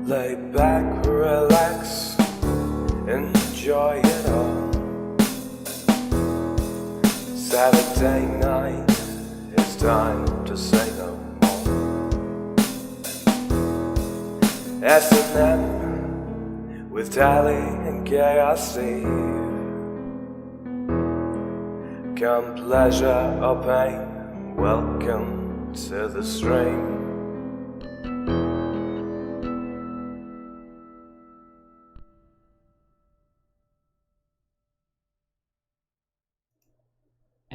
Lay back, relax, enjoy it all. Saturday night, it's time to say no more. S&M with Tally and KRC. Come pleasure or pain, welcome to the stream.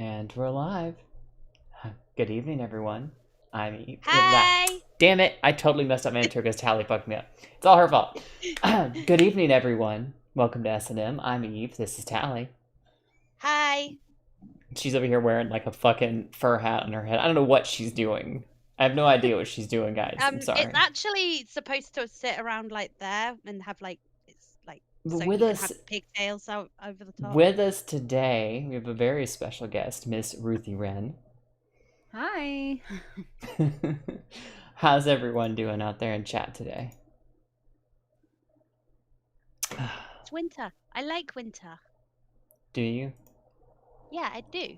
And we're live. Good evening, everyone. I'm Hi! Damn it! I totally messed up my intro because Tally fucked me up. It's all her fault. Good evening, everyone. Welcome to S&M. I'm Eve. This is Tally. Hi! She's over here wearing like a fucking fur hat on her head. I don't know what she's doing. I have no idea what she's doing, guys. I'm sorry. It's actually supposed to sit around like there and have like so with you us, can have pigtails out over the top. With us today, we have a very special guest, Miss Ruthie Wren. Hi. How's everyone doing out there in chat today? It's winter. I like winter. Do you? Yeah, I do.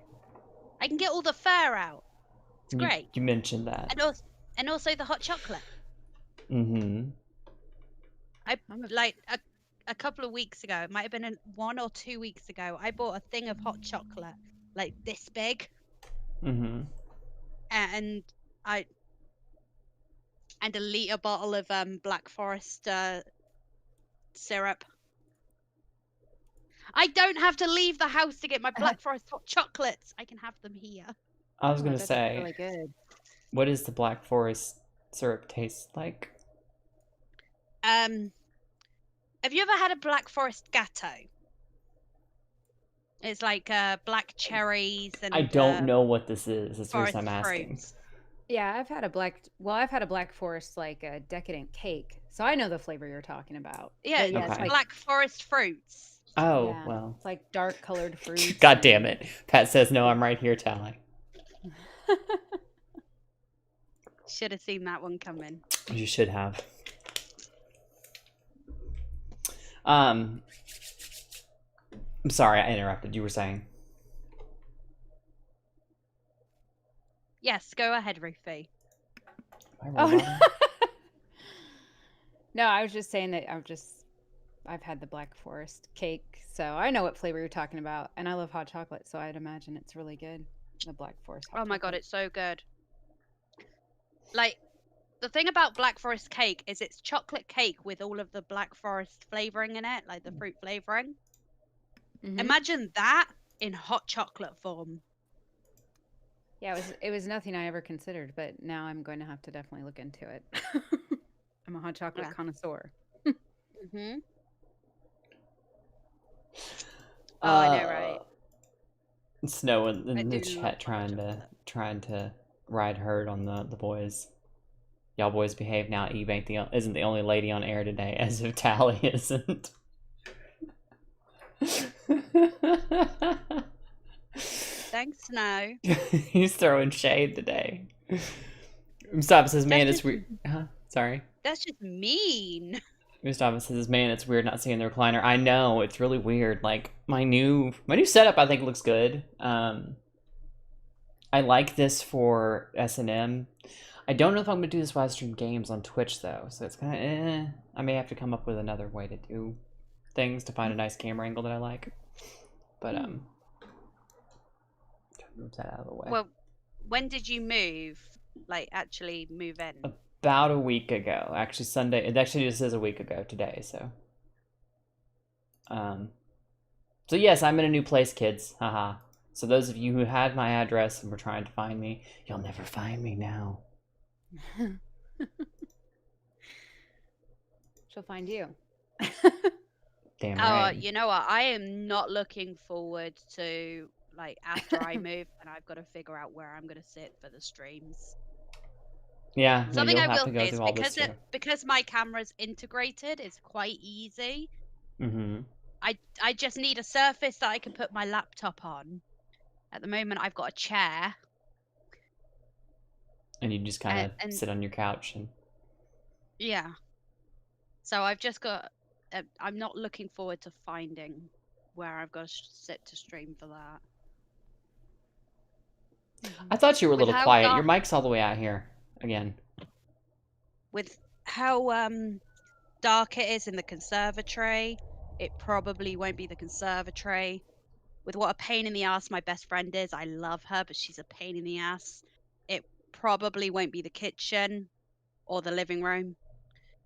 I can get all the fur out. It's great. You mentioned that. And also the hot chocolate. Mm-hmm. A couple of weeks ago, it might have been 1 or 2 weeks ago, I bought a thing of hot chocolate like this big. Mm-hmm. And a liter bottle of Black Forest syrup. I don't have to leave the house to get my Black Forest hot chocolates. I can have them here. I was gonna say, really good. What does the Black Forest syrup taste like? Have you ever had a Black Forest gatto? It's like black cherries and. I don't know what this is. That's the reason I'm asking. Fruits. Yeah, I've had a Black Forest like a decadent cake, so I know the flavor you're talking about. Yeah, yeah, it's Okay. Black Forest fruits. Oh, Yeah, well. it's like dark colored fruits. God damn it. Pat says no, I'm right here, Tally. Should have seen that one coming. You should have. I'm sorry, I interrupted. You were saying? Yes, go ahead, Ruthie. Oh no. No, I was just saying that I've had the Black Forest cake, so I know what flavor you're talking about, and I love hot chocolate, so I'd imagine it's really good. The Black Forest hot Oh my god, chocolate. it's so good. Like, the thing about Black Forest cake is it's chocolate cake with all of the Black Forest flavoring in it, like the fruit flavoring. Mhm. Imagine that in hot chocolate form. Yeah, it was nothing I ever considered, but now I'm going to have to definitely look into it. I'm a hot chocolate connoisseur. Mm-hmm. Oh, I know, right? Snow in the chat trying to ride herd on the boys. Y'all boys behave now. Eve isn't the only lady on air today, as if Tally isn't. Thanks, Snow. He's throwing shade today. Mustafa says, "Man, it's weird." Sorry. That's just mean. Mustafa says, "Man, it's weird not seeing the recliner." I know, it's really weird. Like my new setup, I think looks good. I like this for S&M. I don't know if I'm gonna do this while I stream games on Twitch though, so it's kind of I may have to come up with another way to do things to find a nice camera angle that I like. But move that out of the way. Well, when did you move? Like, actually move in? About a week ago. Actually, Sunday. It actually just says a week ago today. So, so yes, I'm in a new place, kids. Haha. So those of you who had my address and were trying to find me, you'll never find me now. She'll find you. Damn right. You know what? I am not looking forward to, like, after I move and I've got to figure out where I'm going to sit for the streams. Yeah, Something you'll I have will to go say is through all this too. because my camera's integrated, it's quite easy. Mm-hmm. I just need a surface that I can put my laptop on. At the moment, I've got a chair. And you just kind of sit on your couch and... Yeah. So I've just got. I'm not looking forward to finding where I've got to sit to stream for that. I thought you were a With little how quiet. Your dark- mic's all the way out here again. With how dark it is in the conservatory, it probably won't be the conservatory. With what a pain in the ass my best friend is, I love her, but she's a pain in the ass. It probably won't be the kitchen or the living room.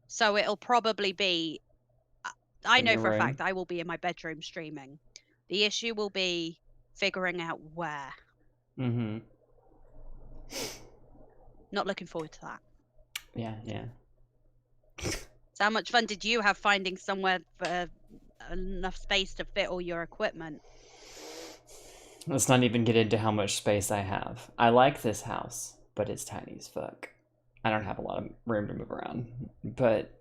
So it'll probably be. I In know your for a room. fact I will be in my bedroom streaming. The issue will be figuring out where. Mm-hmm. Not looking forward to that. Yeah, yeah. So how much fun did you have finding somewhere for enough space to fit all your equipment? Let's not even get into how much space I have. I like this house, but it's tiny as fuck. I don't have a lot of room to move around. But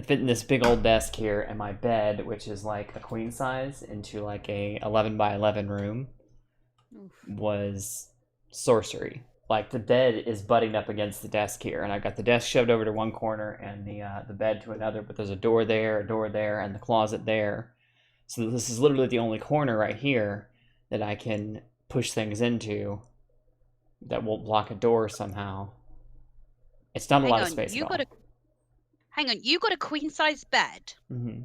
fitting this big old desk here and my bed, which is like a queen size, into like a 11 by 11 room, was sorcery. Like the bed is butting up against the desk here, and I've got the desk shoved over to one corner and the bed to another. But there's a door there, and the closet there. So this is literally the only corner right here that I can push things into that won't block a door somehow. It's not a lot of space at all. Hang on, you got a queen size bed Mm-hmm.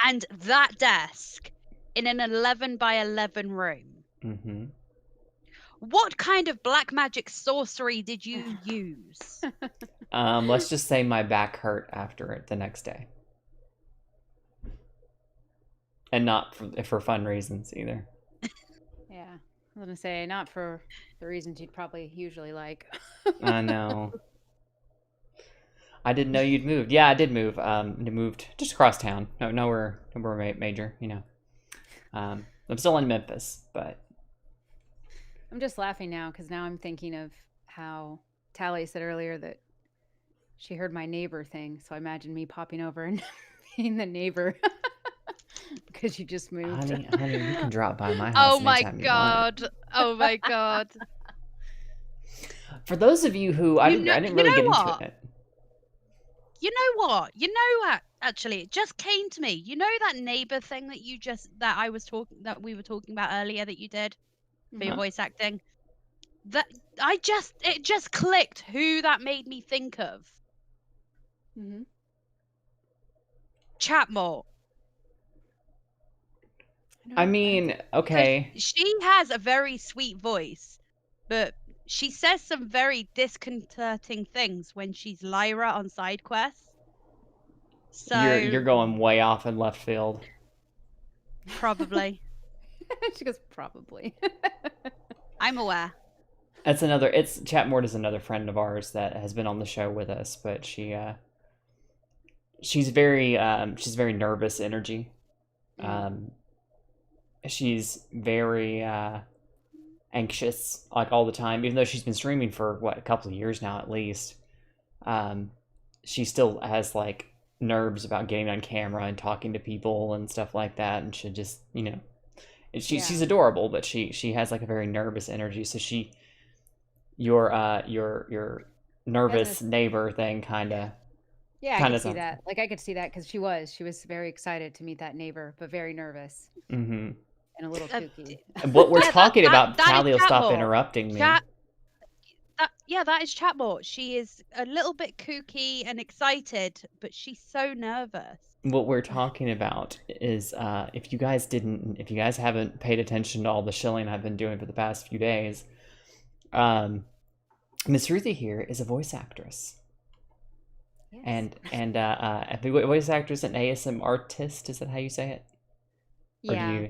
and that desk in an 11 by 11 room. Mm-hmm. What kind of black magic sorcery did you use? Let's just say my back hurt after it the next day. And not for fun reasons either. Yeah. I was gonna say not for the reasons you'd probably usually like. I know. I didn't know you'd moved. Yeah, I did move. Moved just across town. Nowhere major. You know. I'm still in Memphis, but I'm just laughing now because now I'm thinking of how Tally said earlier that she heard my neighbor thing. So I imagine me popping over and being the neighbor because you just moved. honey, you can drop by my house. Oh my anytime you want. god. Oh my god. For those of you who I didn't really get into it. You know what? You know what? Actually, it just came to me. You know that neighbor thing that we were talking about earlier that you did for your voice acting? It just clicked who that made me think of. Mm-hmm. Chatmore. I mean, okay. She has a very sweet voice, but she says some very disconcerting things when she's Lyra on side quests. So You're going way off in left field. Probably. She goes, probably. I'm aware. Chatmore is another friend of ours that has been on the show with us, but she's very nervous energy. She's very anxious like all the time, even though she's been streaming for a couple of years now at least. She still has like nerves about getting on camera and talking to people and stuff like that, and should just she's adorable, but she has like a very nervous energy. So your nervous neighbor thing kind of. Yeah, I could see that. Like I could see that because she was very excited to meet that neighbor, but very nervous. Mm-hmm. And a little kooky. And what we're talking about, Tally will stop interrupting me. That is Chatmore. She is a little bit kooky and excited, but she's so nervous. What we're talking about is if you guys haven't paid attention to all the shilling I've been doing for the past few days, Miss Ruthie here is a voice actress. Yes. And a voice actress and ASMR artist, is that how you say it? Yeah.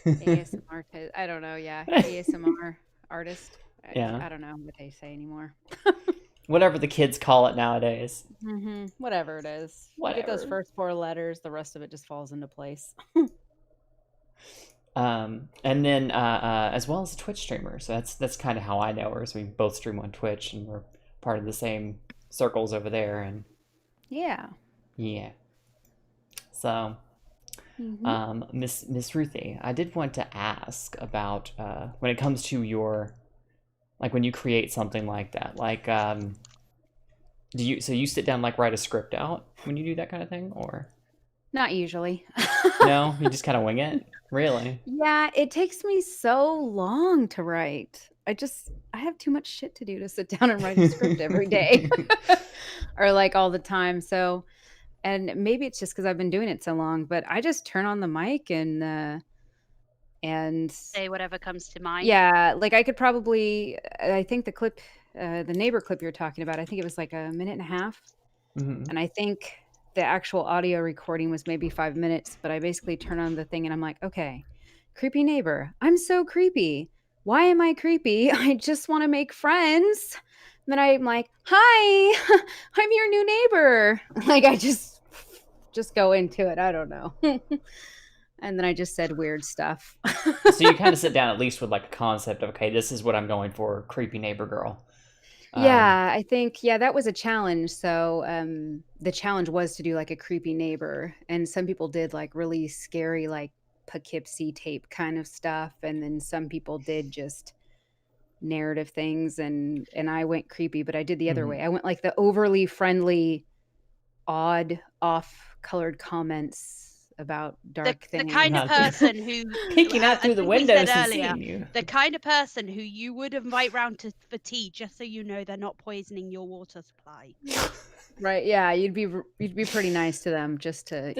ASMR artist. I don't know, yeah. ASMR artist. Yeah. I don't know what they say anymore. Whatever the kids call it nowadays. Mm-hmm. Whatever it is. Whatever. You get those first 4 letters, the rest of it just falls into place. And then as well as a Twitch streamer. So that's kind of how I know her. So we both stream on Twitch and we're part of the same circles over there. And yeah. So Miss Ruthie, I did want to ask about when it comes to your, like when you create something like that, like So you sit down like write a script out when you do that kind of thing, or Not usually. no? You just kind of wing it. Really? Yeah, it takes me so long to write. I have too much shit to do to sit down and write a script every day or like all the time. So, and maybe it's just because I've been doing it so long, but I just turn on the mic and Say whatever comes to mind. yeah, like I could probably, I think the neighbor clip you're talking about, I think it was like a minute and a half. Mhm. And I think the actual audio recording was maybe 5 minutes, but I basically turn on the thing and I'm like, okay, creepy neighbor. I'm so creepy. Why am I creepy? I just want to make friends. And then I'm like, hi, I'm your new neighbor. Like I just go into it. I don't know. And then I just said weird stuff. So you kind of sit down at least with like a concept of, okay, this is what I'm going for, creepy neighbor girl. Yeah, I think that was a challenge. So the challenge was to do like a creepy neighbor, and some people did like really scary, like Poughkeepsie tape kind of stuff, and then some people did just narrative things, and I went creepy, but I did the other Mhm. way. I went like the overly friendly, odd, off-colored comments about dark The things. kind of person who peeking out I through the think we said windows and earlier, seeing you. the kind of person who you would invite round for tea just so you know they're not poisoning your water supply. Right? Yeah, you'd be pretty nice to them just to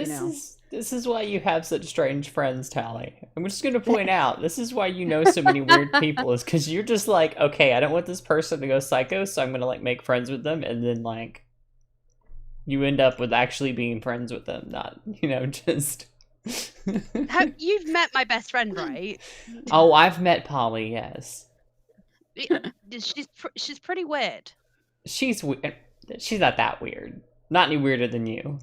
This is why you have such strange friends, Tally. I'm just gonna point out this is why you know so many weird people is because you're just like, okay, I don't want this person to go psycho, so I'm gonna like make friends with them, and then like you end up with actually being friends with them, not just. You've met my best friend, right? Oh, I've met Polly. Yes, She's pretty weird. she's not that weird. Not any weirder than you.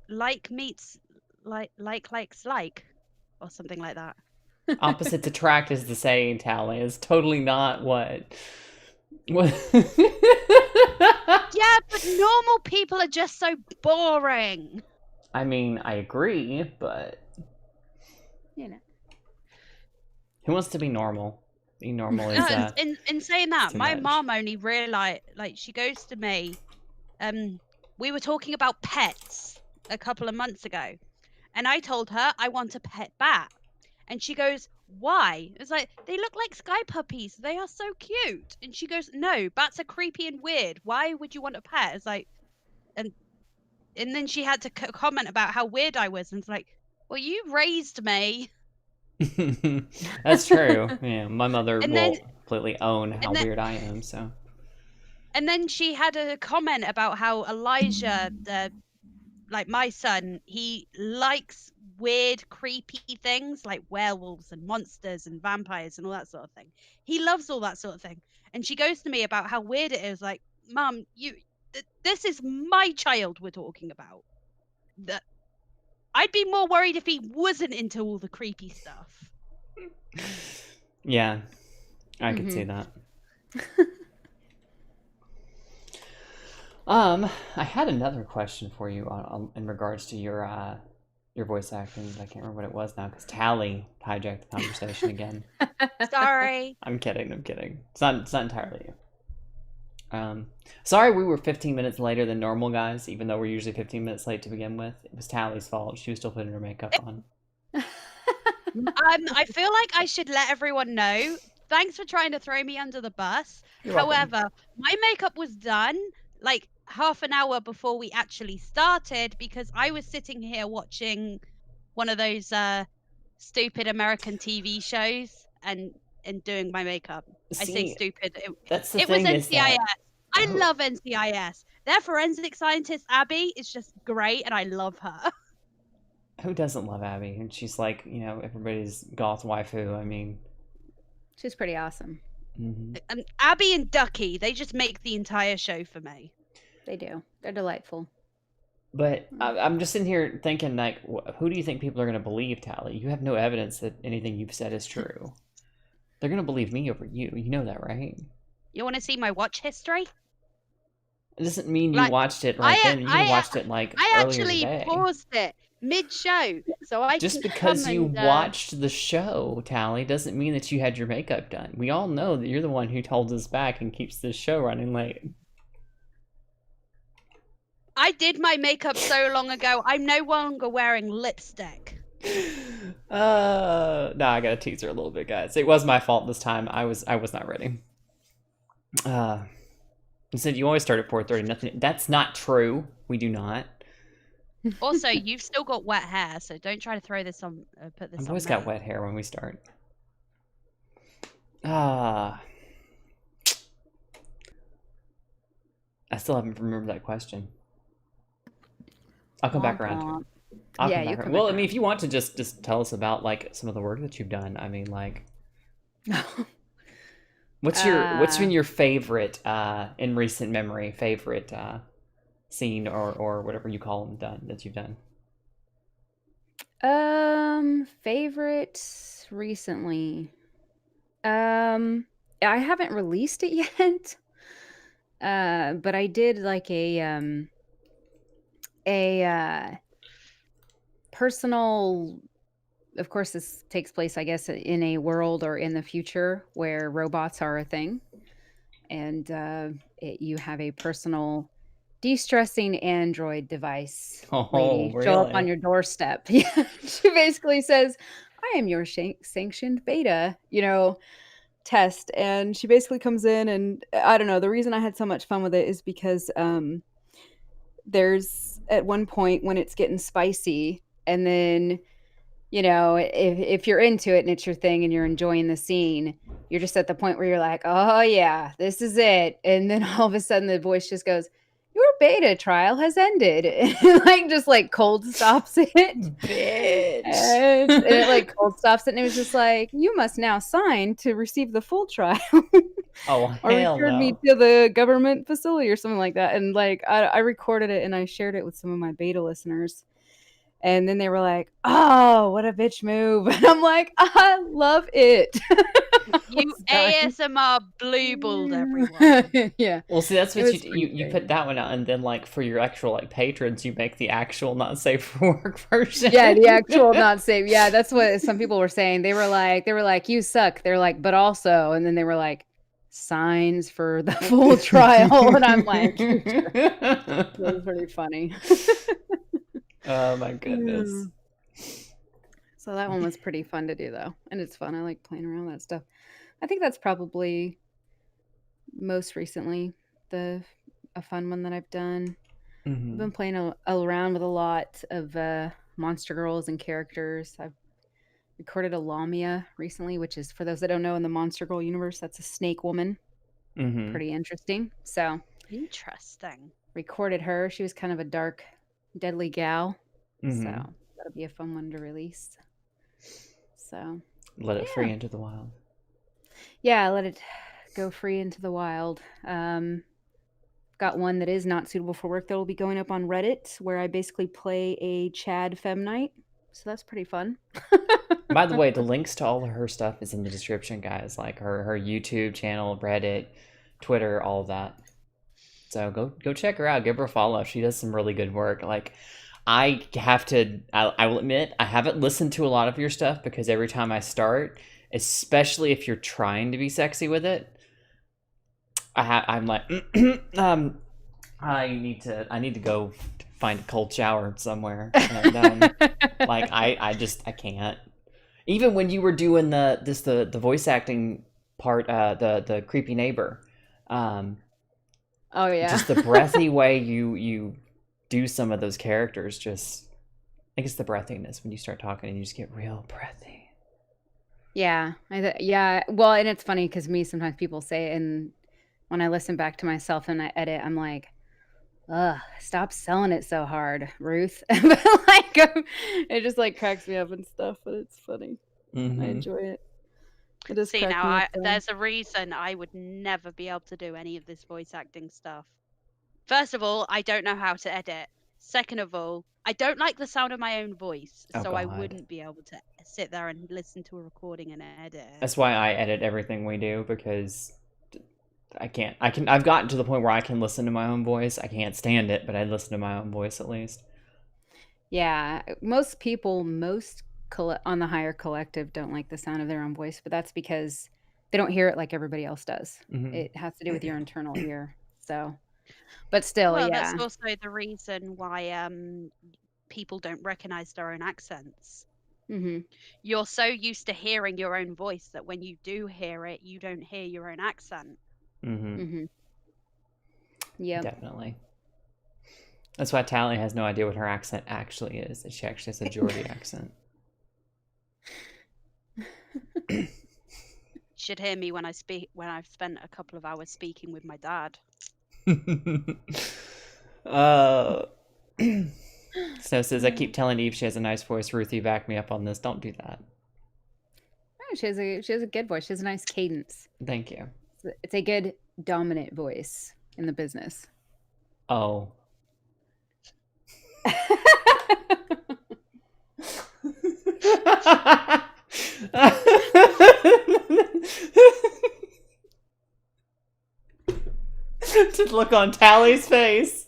Like meets likes like, or something like that. Opposites attract is the saying, Tally. It's totally not what. What? Yeah, but normal people are just so boring. I mean, I agree, but who wants to be normal? Being normal is In saying that, too my much. mom only realized, like, she goes to me. We were talking about pets a couple of months ago, and I told her I want a pet bat, and she goes, "Why?" It's like, they look like sky puppies. They are so cute. And she goes, "No, bats are creepy and weird. Why would you want a pet?" It's like, and then she had to comment about how weird I was, and it's like, well, you raised me. That's true. Yeah, my mother And will then completely own how and then weird I am. So and then she had a comment about how Elijah, like my son, he likes weird, creepy things like werewolves and monsters and vampires and all that sort of thing. He loves all that sort of thing. And she goes to me about how weird it is. Like, Mum, this is my child we're talking about. That I'd be more worried if he wasn't into all the creepy stuff. yeah, I could see that. I had another question for you in regards to your voice acting. But I can't remember what it was now because Tally hijacked the conversation again. Sorry. I'm kidding. It's not entirely you. Sorry we were 15 minutes later than normal, guys, even though we're usually 15 minutes late to begin with. It was Tally's fault. She was still putting her makeup on. I feel like I should let everyone know. Thanks for trying to throw me under the bus. You're welcome. However, my makeup was done like half an hour before we actually started because I was sitting here watching one of those stupid American TV shows and doing my makeup. I say See, stupid. that's the It was thing is NCIS. that I love NCIS. Their forensic scientist Abby is just great, and I love her. who doesn't love Abby? And she's like, everybody's goth waifu. I mean, she's pretty awesome. Mm-hmm. Abby and Ducky, they just make the entire show for me. They do. They're delightful. But I'm just sitting here thinking, like, who do you think people are going to believe, Tally? You have no evidence that anything you've said is true. They're going to believe me over you. You know that, right? You want to see my watch history? It doesn't mean you Like, watched it right then. You watched it like I earlier actually today. paused it mid-show so I Just can because come you and, watched the show, Tally, doesn't mean that you had your makeup done. We all know that you're the one who holds us back and keeps this show running late. I did my makeup so long ago. I'm no longer wearing lipstick. No, I gotta tease her a little bit, guys. It was my fault this time. I was not ready. You said you always start at 4:30. Nothing. That's not true. We do not. Also, you've still got wet hair, so don't try to throw this on. Put this I've on always me. got wet hair when we start. I still haven't remembered that question. I'll come back around to it. I'll come back around. Well, I mean, if you want to just tell us about like some of the work that you've done. I mean, like, what's been your favorite in recent memory favorite scene or whatever you call them that you've done? Favorite recently. I haven't released it yet. But I did like a personal, of course this takes place I guess in a world or in the future where robots are a thing, and you have a personal de-stressing android device lady show up on your doorstep. Yeah, she basically says, I am your sanctioned beta, test, and she basically comes in, and I don't know, the reason I had so much fun with it is because there's at one point when it's getting spicy, and then if you're into it and it's your thing and you're enjoying the scene, you're just at the point where you're like, oh yeah, this is it, and then all of a sudden the voice just goes, your beta trial has ended. And just like cold stops it. Bitch. And it like cold stops it, and it was just like, you must now sign to receive the full trial. Oh, or hell return no. me to the government facility or something like that. And like I recorded it and I shared it with some of my beta listeners. And then they were like, oh, what a bitch move. And I'm like, I love it. You ASMR blue balled everyone. Yeah. Well, see, that's what you put that one out, and then like for your actual like patrons, you make the actual not safe for work version. Yeah, the actual not safe. Yeah, that's what some people were saying. They were like, you suck. They're like, but also, and then they were like, signs for the full trial. And I'm like, that was pretty funny. Oh my goodness. So that one was pretty fun to do though. And it's fun. I like playing around with that stuff. I think that's probably most recently a fun one that I've done. Mm-hmm. I've been playing around with a lot of monster girls and characters. I've recorded a Lamia recently, which is, for those that don't know, in the Monster Girl universe, that's a snake woman. Mm-hmm. Pretty interesting. So interesting. Recorded her. She was kind of a dark, deadly gal. Mm-hmm. So that'll be a fun one to release. So let it free into the wild. Yeah, let it go free into the wild. Got one that is not suitable for work that will be going up on Reddit, where I basically play a Chad Fem Knight. So that's pretty fun. By the way, the links to all of her stuff is in the description, guys. Like her YouTube channel, Reddit, Twitter, all of that. So go check her out. Give her a follow. She does some really good work. Like, I will admit, I haven't listened to a lot of your stuff because every time I start, especially if you're trying to be sexy with it, I'm like, I need to go find a cold shower somewhere. And, like I can't. Even when you were doing the voice acting part, the creepy neighbor, oh yeah, just the breathy way you do some of those characters. Just, I think it's the breathiness when you start talking and you just get real breathy. Yeah, yeah. Well, and it's funny because sometimes people say it, and when I listen back to myself and I edit, I'm like, ugh, stop selling it so hard, Ruth. But like, it just like cracks me up and stuff, but it's funny. Mm-hmm. I enjoy it. See, now there's a reason I would never be able to do any of this voice acting stuff. First of all, I don't know how to edit. Second of all, I don't like the sound of my own voice, so I wouldn't be able to sit there and listen to a recording and edit it. That's why I edit everything we do, because I can't. I've gotten to the point where I can listen to my own voice. I can't stand it, but I listen to my own voice at least. Yeah, most people, on the higher collective don't like the sound of their own voice, but that's because they don't hear it like everybody else does. Mhm. It has to do with your internal ear. So, but still, Well, yeah. that's also the reason why people don't recognize their own accents. hmm You're so used to hearing your own voice that when you do hear it, you don't hear your own accent. Mm-hmm. Yep. Definitely. That's why Tally has no idea what her accent actually is. That she actually has a Geordie accent. You should hear me when I speak. When I've spent a couple of hours speaking with my dad. Snow says, I keep telling Eve she has a nice voice. Ruthie, back me up on this. Don't do that. Oh, she has a good voice. She has a nice cadence. Thank you. It's a good dominant voice in the business. Oh. To look on Tally's face.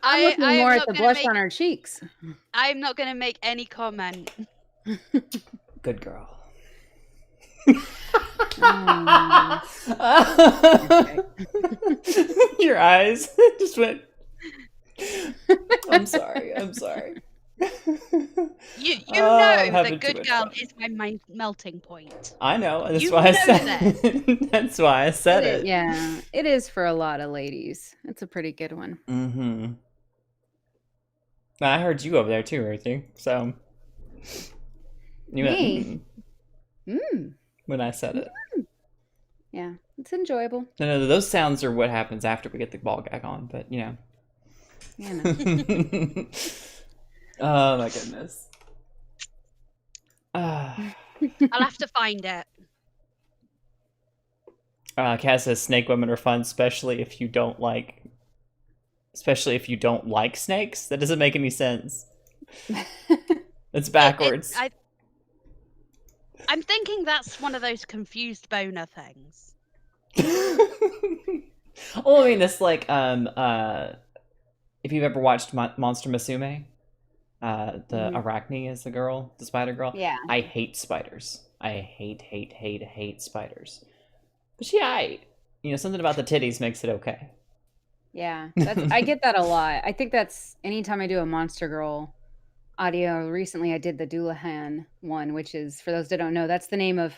I'm looking more at the blush make, on her cheeks. I'm not going to make any comment. Good girl. Your eyes just went. I'm sorry. I'm sorry. You know that good girl is my melting point. I know. That's why I said that. That's why I said it. Yeah, it is for a lot of ladies. It's a pretty good one. Mm-hmm. I heard you over there too, Ruthie. So you Me? went, when I said it. Yeah, it's enjoyable. No, those sounds are what happens after we get the ball gag on, but you know. Yeah, no. Oh my goodness. I'll have to find it. Cass says snake women are fun, especially if you don't like snakes. That doesn't make any sense. It's backwards. I'm thinking that's one of those confused boner things. Well, I mean, it's like if you've ever watched Monster Musume, the Arachne is the girl, the spider girl. Yeah. I hate spiders. I hate spiders. But something about the titties makes it okay. Yeah, I get that a lot. I think that's anytime I do a Monster Girl audio. Recently, I did the Doulahan one, which is, for those that don't know, that's the name of.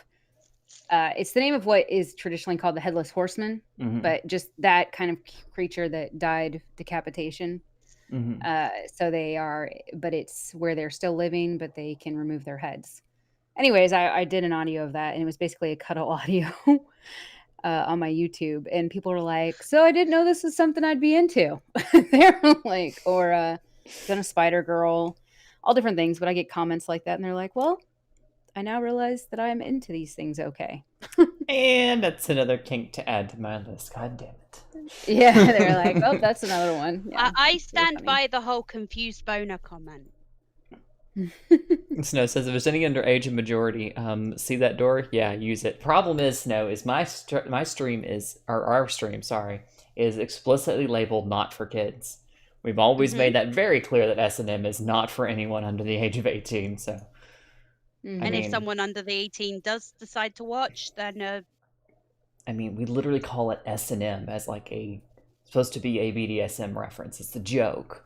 It's the name of what is traditionally called the Headless Horseman, but just that kind of creature that died decapitation. So they are, but it's where they're still living, but they can remove their heads. Anyways, I did an audio of that, and it was basically a cuddle audio on my YouTube, and people were like, "So I didn't know this was something I'd be into." They're like, or done a Spider Girl, all different things. But I get comments like that, and they're like, "Well, I now realize that I'm into these things." Okay. And that's another kink to add to my list. God damn it. Yeah, they're like, "Oh, that's another one." Yeah, I stand by the whole confused boner comment. Snow says, if there's any underage and majority, see that door? Yeah, use it. Problem is, Snow, is our stream is explicitly labeled not for kids. We've always made that very clear that S&M is not for anyone under the age of 18, so. And if someone under the 18 does decide to watch, then... I mean, we literally call it S&M as like supposed to be a BDSM reference. It's a joke.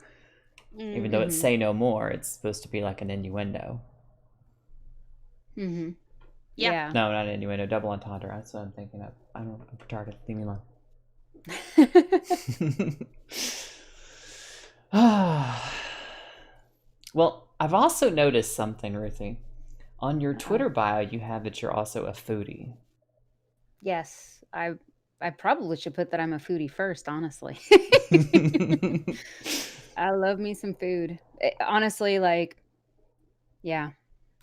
Even though it's say no more, it's supposed to be like an innuendo. Yeah. No, not an innuendo. Double entendre. That's what I'm thinking of. I don't know. I'm retarded. Leave me alone. Well, I've also noticed something, Ruthie. On your Twitter bio, you have that you're also a foodie. Yes, I probably should put that I'm a foodie first, honestly. I love me some food. Honestly, like, yeah,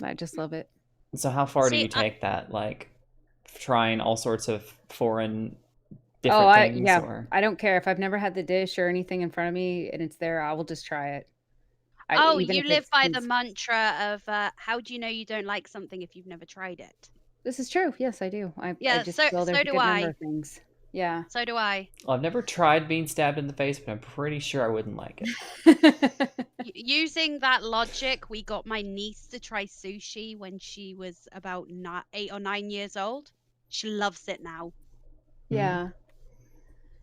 I just love it. So how far do you take that? Like, trying all sorts of foreign different things? Or... I don't care. If I've never had the dish or anything in front of me and it's there, I will just try it. You live by the mantra of, how do you know you don't like something if you've never tried it? This is true. Yes, I do. I Yeah, just so feel there's a do good number I. of things. Yeah. So do I. Well, I've never tried being stabbed in the face, but I'm pretty sure I wouldn't like it. Using that logic, we got my niece to try sushi when she was about 8 or 9 years old. She loves it now Yeah.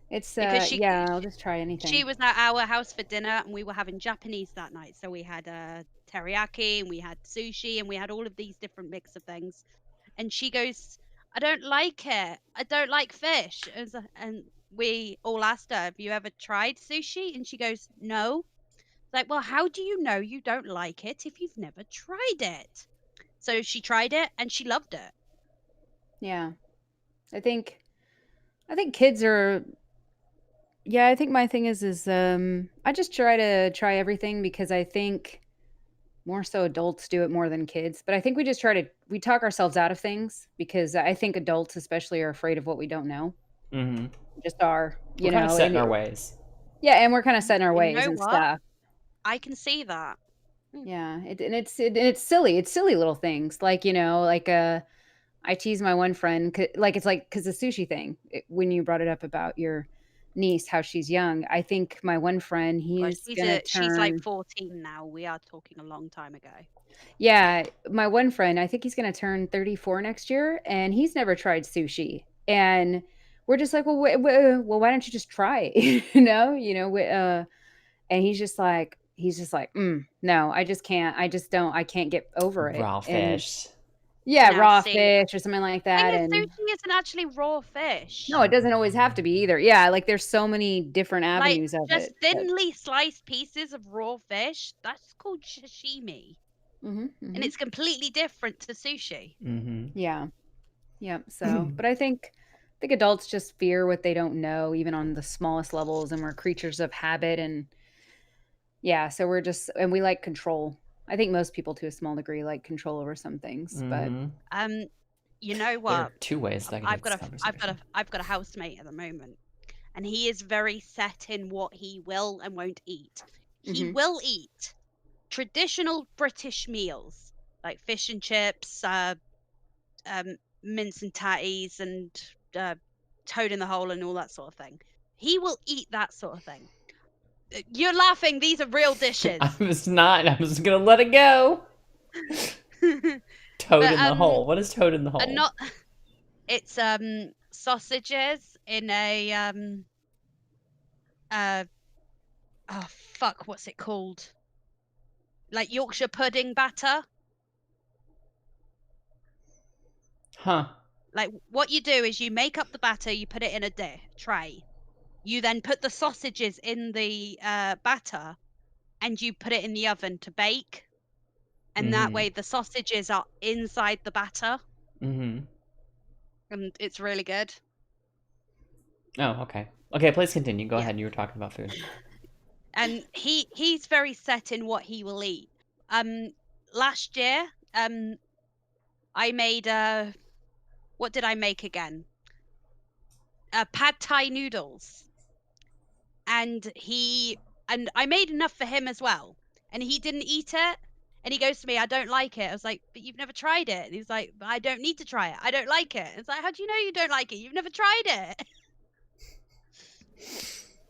It's because yeah, I'll just try anything. she was at our house for dinner and we were having Japanese that night. So we had teriyaki and we had sushi and we had all of these different mix of things. And she goes, I don't like it. I don't like fish. And we all asked her, have you ever tried sushi? And she goes, no. Like, well, how do you know you don't like it if you've never tried it? So she tried it and she loved it. Yeah. I think kids are yeah, I think my thing is I just try to try everything because I think more so adults do it more than kids. But I think we just we talk ourselves out of things because I think adults especially are afraid of what we don't know. Mm-hmm. Just are, We're kind of set in and our ways. yeah, and we're kind of set in our You ways know and what? stuff. I can see that. Yeah, it's silly. It's silly little things like like I tease my one friend like it's like because the sushi thing when you brought it up about your niece how she's young. I think my one friend Well, he's gonna she's like turn 14 now. We are talking a long time ago. yeah my one friend I think he's gonna turn 34 next year and he's never tried sushi and we're just like well well why don't you just try it and he's just like no I just can't I just don't I can't get over it Raw and fish. yeah Now, raw see, fish or something like thing that is, and sushi isn't actually raw fish. no, it doesn't always have to be either. Yeah, like there's so many different Like avenues of just it. But thinly sliced pieces of raw fish. That's called sashimi, mhm, and mhm. it's completely different to sushi. Mm-hmm. Yeah. Yeah, so, but I think adults just fear what they don't know even on the smallest levels and we're creatures of habit and yeah, so we're just and we like control. I think most people to a small degree like control over some things, but Mm-hmm. You know There are what? two ways that I can I've take this got conversation. a housemate at the moment, and he is very set in what he will and won't eat. He mhm. will eat traditional British meals like fish and chips, mince and tatties, and toad in the hole, and all that sort of thing. He will eat that sort of thing. You're laughing. These are real dishes. I was not. I was gonna let it go. Toad But in the hole. What is toad in the and hole? not. It's sausages in a uh oh fuck, what's it called? Like Yorkshire pudding batter. Huh. Like what you do is you make up the batter, you put it in a tray. You then put the sausages in the batter and you put it in the oven to bake. And that Mm-hmm. way the sausages are inside the batter Mm-hmm. and it's really good. Oh, okay. Okay, please continue. Go Yeah. ahead. You were talking about food. And he's very set in what he will eat. Last year, I made what did I make again? Pad Thai noodles. And I made enough for him as well. And he didn't eat it. And he goes to me, I don't like it. I was like, but you've never tried it. And he's like, but I don't need to try it. I don't like it. It's like, how do you know you don't like it? You've never tried it.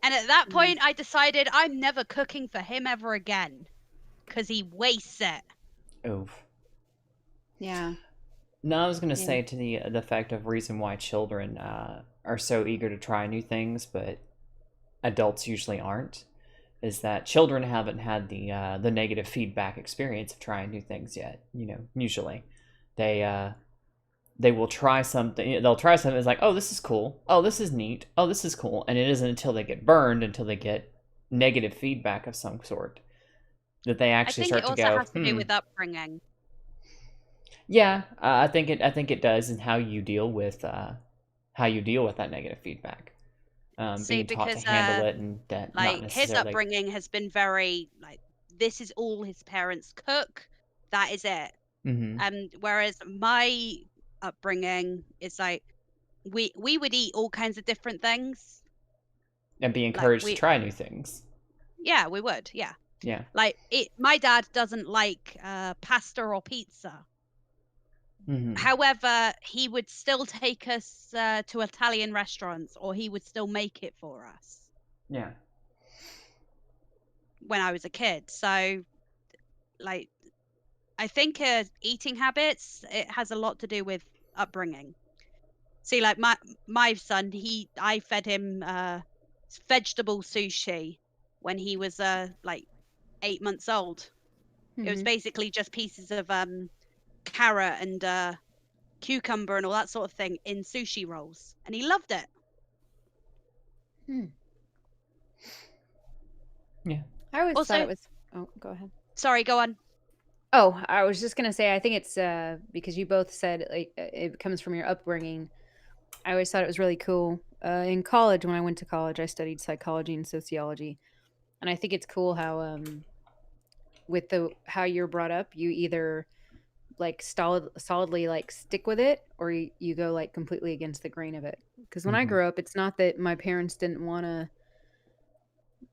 And at that point, I decided I'm never cooking for him ever again because he wastes it. Oof. Yeah. No, I was gonna Yeah. say to the effect of reason why children are so eager to try new things, but adults usually aren't, is that children haven't had the negative feedback experience of trying new things yet. Usually, they will try something. They'll try something. It's like, oh, this is cool. Oh, this is neat. Oh, this is cool. And it isn't until they get burned, until they get negative feedback of some sort, that they I actually think it start to also go, has to do with upbringing. yeah, I think it does, and how you deal with that negative feedback. See, Being taught to because handle it and that not like his necessarily. upbringing has been very like this is all his parents cook. That is it. Mm-hmm. Whereas my upbringing is like we would eat all kinds of different things. And be Like encouraged to try new things. yeah, we would, yeah. Yeah. Like my dad doesn't like pasta or pizza, Mhm. However, he would still take us to Italian restaurants, or he would still make it for us Yeah. when I was a kid. So, like, I think eating habits, it has a lot to do with upbringing. See, like my son, I fed him vegetable sushi when he was like 8 months old. It was Mhm. basically just pieces of carrot and cucumber and all that sort of thing in sushi rolls, and he loved it. Hmm. Yeah. I always thought Also, it was. Oh, go ahead. sorry, go on. Oh, I was just gonna say, I think it's because you both said like it comes from your upbringing. I always thought it was really cool. In college, when I went to college, I studied psychology and sociology, and I think it's cool how with the how you're brought up, you either like solidly like stick with it, or you go like completely against the grain of it. Because when I Mhm. grew up, it's not that my parents didn't want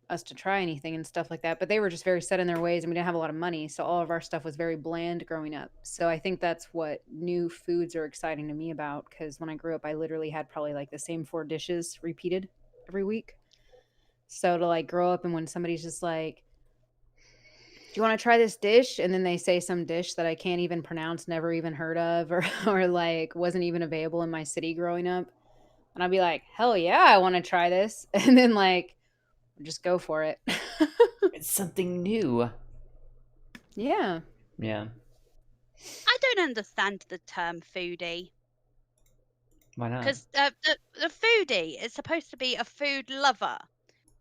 us to try anything and stuff like that, but they were just very set in their ways, and we didn't have a lot of money, so all of our stuff was very bland growing up. So I think that's what new foods are exciting to me about, because when I grew up, I literally had probably like the same 4 dishes repeated every week. So to like grow up and when somebody's just like, do you want to try this dish? And then they say some dish that I can't even pronounce, never even heard of, or or like wasn't even available in my city growing up. And I'd be like, hell yeah, I want to try this. And then like just go for it. It's something new. Yeah. Yeah. I don't understand the term foodie, Why not? because the foodie is supposed to be a food lover.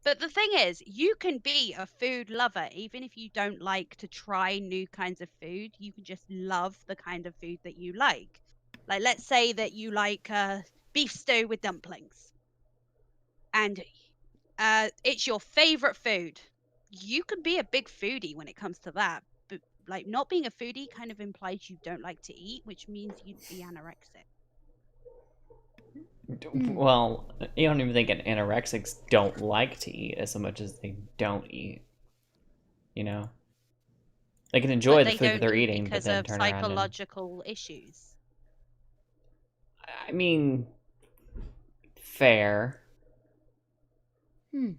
But the thing is, you can be a food lover even if you don't like to try new kinds of food. You can just love the kind of food that you like. Like, let's say that you like beef stew with dumplings, and it's your favorite food. You can be a big foodie when it comes to that. But like, not being a foodie kind of implies you don't like to eat, which means you'd be anorexic. Mm. Well, you don't even think anorexics don't like to eat as much as they don't eat. You know, they can enjoy But the they food that don't they're eat eating, but because then of turn around and. psychological issues. I mean, fair, Hmm.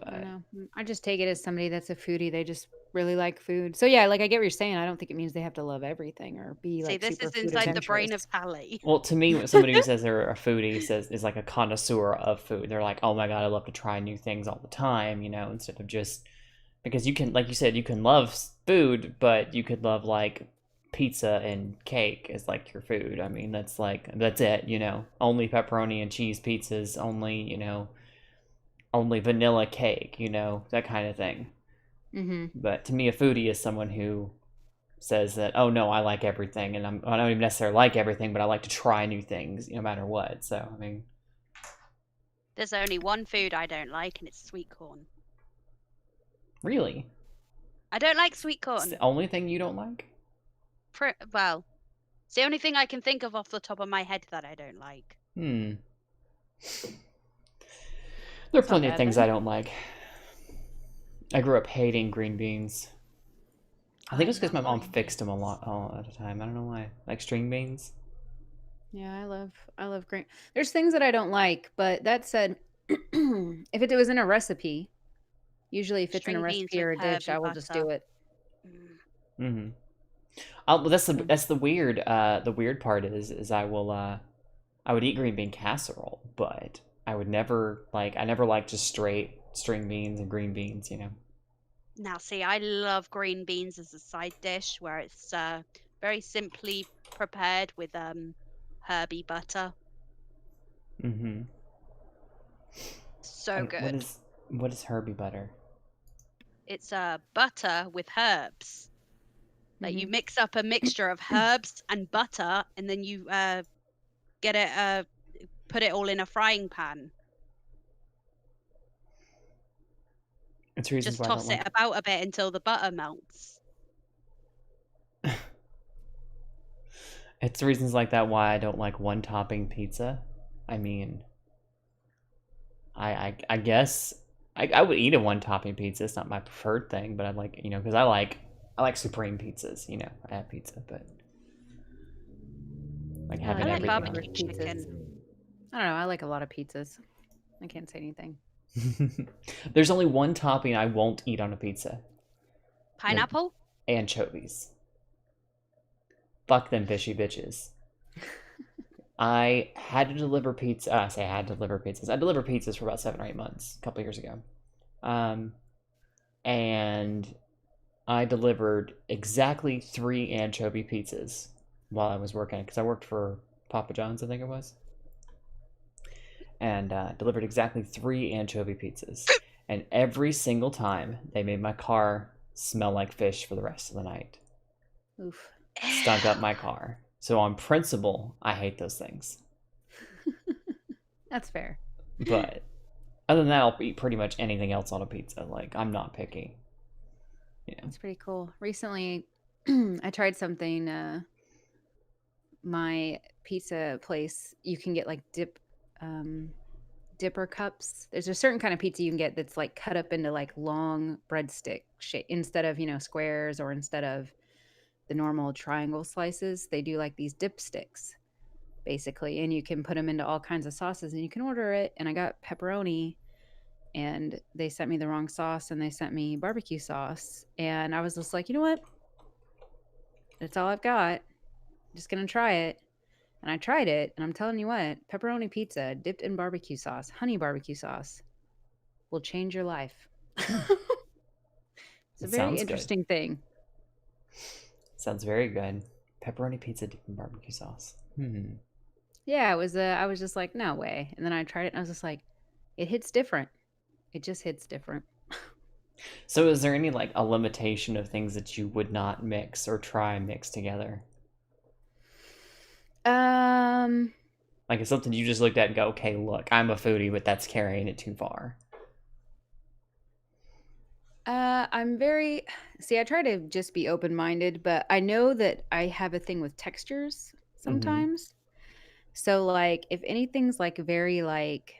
I don't but know. I just take it as somebody that's a foodie. They just really like food. So yeah, like I get what you're saying. I don't think it means they have to love everything or be See, like this super is food inside the brain adventurous. of Tally. well, to me, somebody who says they're a foodie says is like a connoisseur of food. They're like, oh my god, I love to try new things all the time. Instead of just because you can, like you said, you can love food, but you could love like pizza and cake as like your food. I mean, that's it. Only pepperoni and cheese pizzas, only vanilla cake. That kind of thing. Mm-hmm. But to me, a foodie is someone who says that, oh no, I like everything, and I don't even necessarily like everything, but I like to try new things, no matter what. So I mean, There's only one food I don't like, and it's sweet corn. really, I don't like sweet it's the corn. only thing you don't like. Well, it's the only thing I can think of off the top of my head that I don't like. Hmm. There are It's not plenty of bad things then. I don't like. I grew up hating green beans. I think it was because love my mom green fixed them a beans. lot all at a time. I don't know why. Like string beans. Yeah, I love green. There's things that I don't like, but that said, if it was in a recipe, usually if it's in a String beans recipe with or a dish, herby I will just butter. do it. Mm. Mm-hmm. Well, that's the So, that's the weird. The weird part is I would eat green bean casserole, but I never liked just straight string beans and green beans. Now, see, I love green beans as a side dish where it's very simply prepared with herby butter. Mm-hmm. So And what good. is what is Herbie butter? It's butter with herbs. Like, you mhm. mix up a mixture of herbs and butter, and then you get it put it all in a frying pan. It's reasons Just why I don't toss it like. about a bit until the butter melts. It's reasons like that why I don't like one topping pizza. I mean, I guess I would eat a one topping pizza. It's not my preferred thing, but I like because I like supreme pizzas. You know, I have pizza, but like I having I like everything on barbecue it. chicken. I don't know. I like a lot of pizzas. I can't say anything. There's only one topping I won't eat on a pizza: Pineapple? anchovies. Fuck them fishy bitches. I had to deliver pizza. I say I had to deliver pizzas. I delivered pizzas for about 7 or 8 months, a couple years ago. And I delivered exactly 3 anchovy pizzas while I was working, because I worked for Papa John's, I think it was. And delivered exactly 3 anchovy pizzas. And every single time, they made my car smell like fish for the rest of the night. Oof. Stunk up my car. So on principle, I hate those things. That's fair. But other than that, I'll eat pretty much anything else on a pizza. Like, I'm not picky. You know. That's pretty cool. Recently, I tried something. My pizza place, you can get like dipper cups. There's a certain kind of pizza you can get that's like cut up into like long breadstick shape instead of, squares, or instead of the normal triangle slices. They do like these dipsticks basically, and you can put them into all kinds of sauces and you can order it. And I got pepperoni, and they sent me the wrong sauce, and they sent me barbecue sauce, and I was just like, you know what? That's all I've got. I'm just going to try it. And I tried it, and I'm telling you what, pepperoni pizza dipped in barbecue sauce, honey barbecue sauce, will change your life. It's a It very sounds good. interesting thing. Sounds very good. Pepperoni pizza dipped in barbecue sauce. Yeah, it was. I was just like, no way. And then I tried it, and I was just like, it hits different. It just hits different. So is there any like a limitation of things that you would not mix or try mix together? Like, it's something you just looked at and go, okay, look, I'm a foodie, but that's carrying it too far. I'm very. See, I try to just be open-minded, but I know that I have a thing with textures sometimes. So, like, if anything's like very like,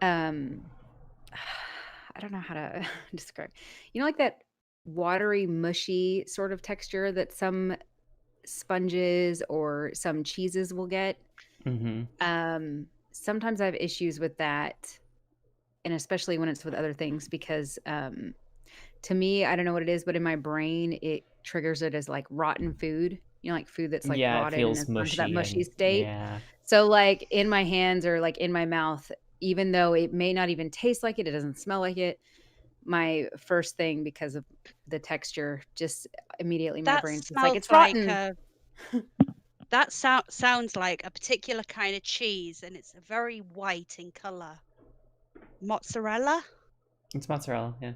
um, I don't know how to describe. Like that watery, mushy sort of texture that some sponges or some cheeses will get. Sometimes I have issues with that, and especially when it's with other things, because to me, I don't know what it is, but in my brain, it triggers it as like rotten food. Like food that's like Yeah, it rotted and feels it's gone to that mushy mushy and state. yeah. So like in my hands or like in my mouth, even though it may not even taste like it doesn't smell like it, my first thing, because of the texture, just immediately my That brain's just like, smells it's like rotten. that sounds like a particular kind of cheese, and it's very white in color. Mozzarella? It's mozzarella, yeah.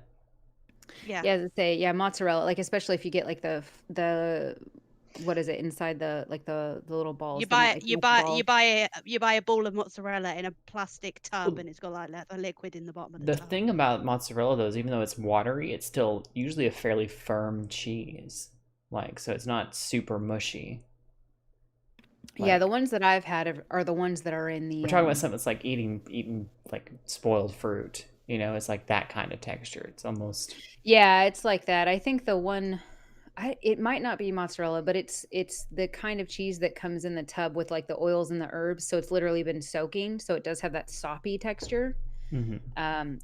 Yeah. Yeah, as I say, yeah, mozzarella, like especially if you get like the what is it inside the like the little balls, You the buy like you matzo buy balls. you buy a ball of mozzarella in a plastic tub, Well, and it's got like a liquid in the bottom of the the tub. thing about mozzarella, though, is even though it's watery, it's still usually a fairly firm cheese. Like, so it's not super mushy. Yeah, the Like, ones that I've had are the ones that are in we're the talking about something that's like eating like spoiled fruit. It's like that kind of texture. It's almost yeah, it's like that. I think the one it might not be mozzarella, but it's the kind of cheese that comes in the tub with like the oils and the herbs, so it's literally been soaking, so it does have that soppy texture.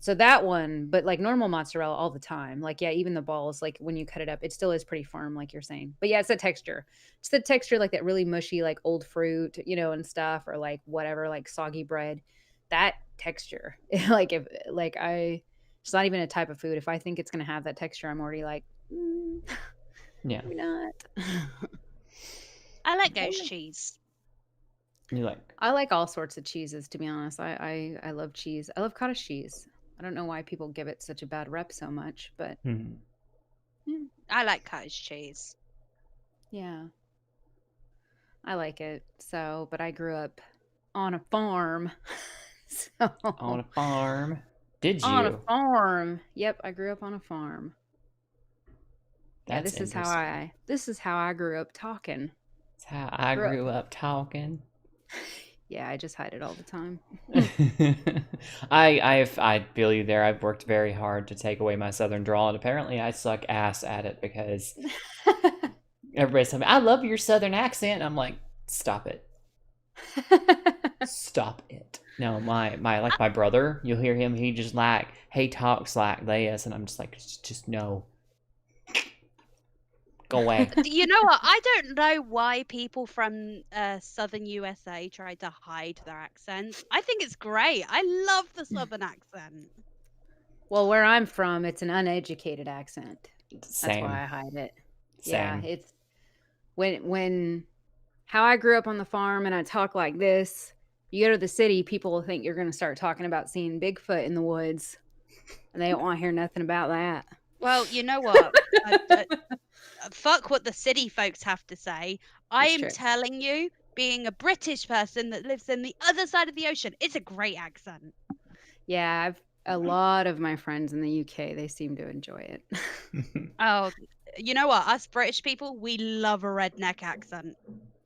So that one, but like normal mozzarella all the time, like, yeah, even the balls, like when you cut it up, it still is pretty firm, like you're saying. But yeah, it's the texture. It's the texture, like that really mushy, like old fruit, and stuff, or like whatever, like soggy bread. That texture, like if like it's not even a type of food. If I think it's gonna have that texture, I'm already like, yeah. maybe not. I like goat's cheese. You like I like all sorts of cheeses, to be honest. I love cheese. I love cottage cheese. I don't know why people give it such a bad rep so much, but I like cottage cheese. yeah, I like it. So, but I grew up on a farm. So, on a farm. Did on a you? farm. Yep, I grew up on a farm. Yeah, That's interesting. this is how I grew up talking. That's how I Grew up grew up talking. Yeah, I just hide it all the time. I feel you there. I've worked very hard to take away my southern drawl, and apparently I suck ass at it because everybody's telling me, I love your southern accent. I'm like, stop it. Stop it. No, my brother, you'll hear him, he just like, he talks like this, and I'm just like, just no. Go away. You know what? I don't know why people from southern USA try to hide their accents. I think it's great. I love the southern accent. Well, where I'm from, it's an uneducated accent. That's Same. why I hide it. Same. Yeah, it's when how I grew up on the farm and I talk like this, you go to the city, people will think you're going to start talking about seeing Bigfoot in the woods, and they don't want to hear nothing about that. Well, you know what? Fuck what the city folks have to say. I am true. telling you, being a British person that lives in the other side of the ocean, it's a great accent. Yeah, I've a lot of my friends in the UK, they seem to enjoy it. Oh, you know what? Us British people, we love a redneck accent.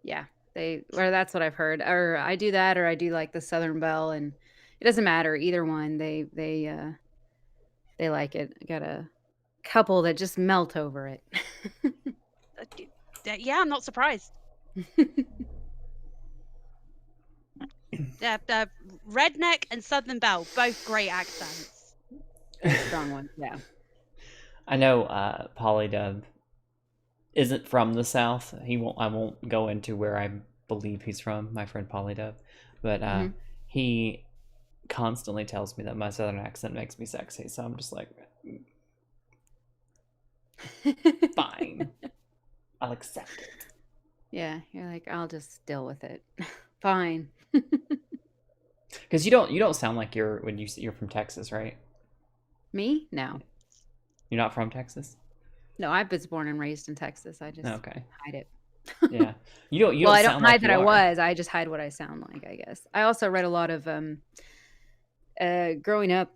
Yeah, that's what I've heard. Or I do that, or I do like the Southern Belle, and it doesn't matter either one. They like it. I got a couple that just melt over it. Yeah, I'm not surprised. The redneck and Southern Belle, both great accents. Strong one, yeah. I know Polydub isn't from the South. I won't go into where I believe he's from, my friend Polydub, but he constantly tells me that my Southern accent makes me sexy. So I'm just like, fine, I'll accept it. Yeah, you're like, I'll just deal with it. Fine. Because you don't sound like you're from Texas, right? Me? No. You're not from Texas? No, I was born and raised in Texas. I just okay. hide it. Yeah, you don't. Well, I don't don't sound hide like that you I are. was. I just hide what I sound like, I guess. I also read a lot of growing up.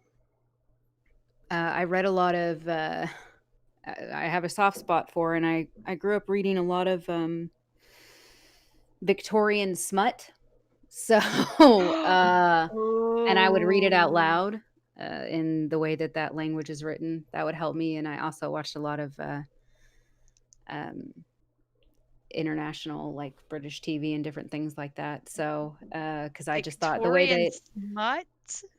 I read a lot of. I have a soft spot for, and I grew up reading a lot of Victorian smut. So, and I would read it out loud in the way that language is written. That would help me. And I also watched a lot of international, like British TV and different things like that. So, because I just thought the way Victorian that smut.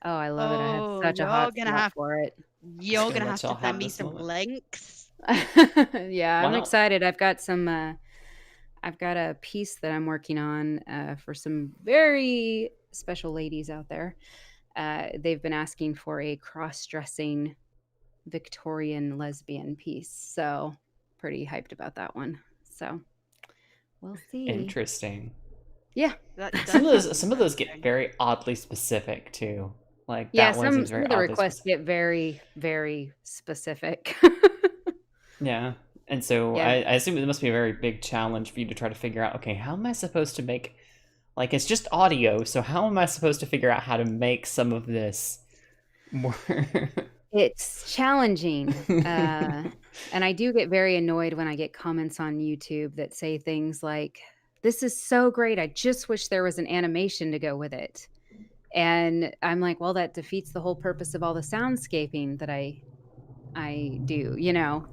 Oh, I love it. I have such a hot spot for it. You're gonna let have to y'all send have me this some moment. links. Yeah, Why I'm not? excited. I've got some. I've got a piece that I'm working on for some very special ladies out there. They've been asking for a cross-dressing Victorian lesbian piece, so pretty hyped about that one. So we'll see. Interesting. Yeah, Some of those get very oddly specific too. Like yeah. that one Some seems very of the oddly requests specific. get very, very specific. Yeah. And so Yeah. I assume it must be a very big challenge for you to try to figure out, okay, how am I supposed to make, like, it's just audio, so how am I supposed to figure out how to make some of this more... It's challenging. And I do get very annoyed when I get comments on YouTube that say things like, this is so great. I just wish there was an animation to go with it. And I'm like, well, that defeats the whole purpose of all the soundscaping that I do,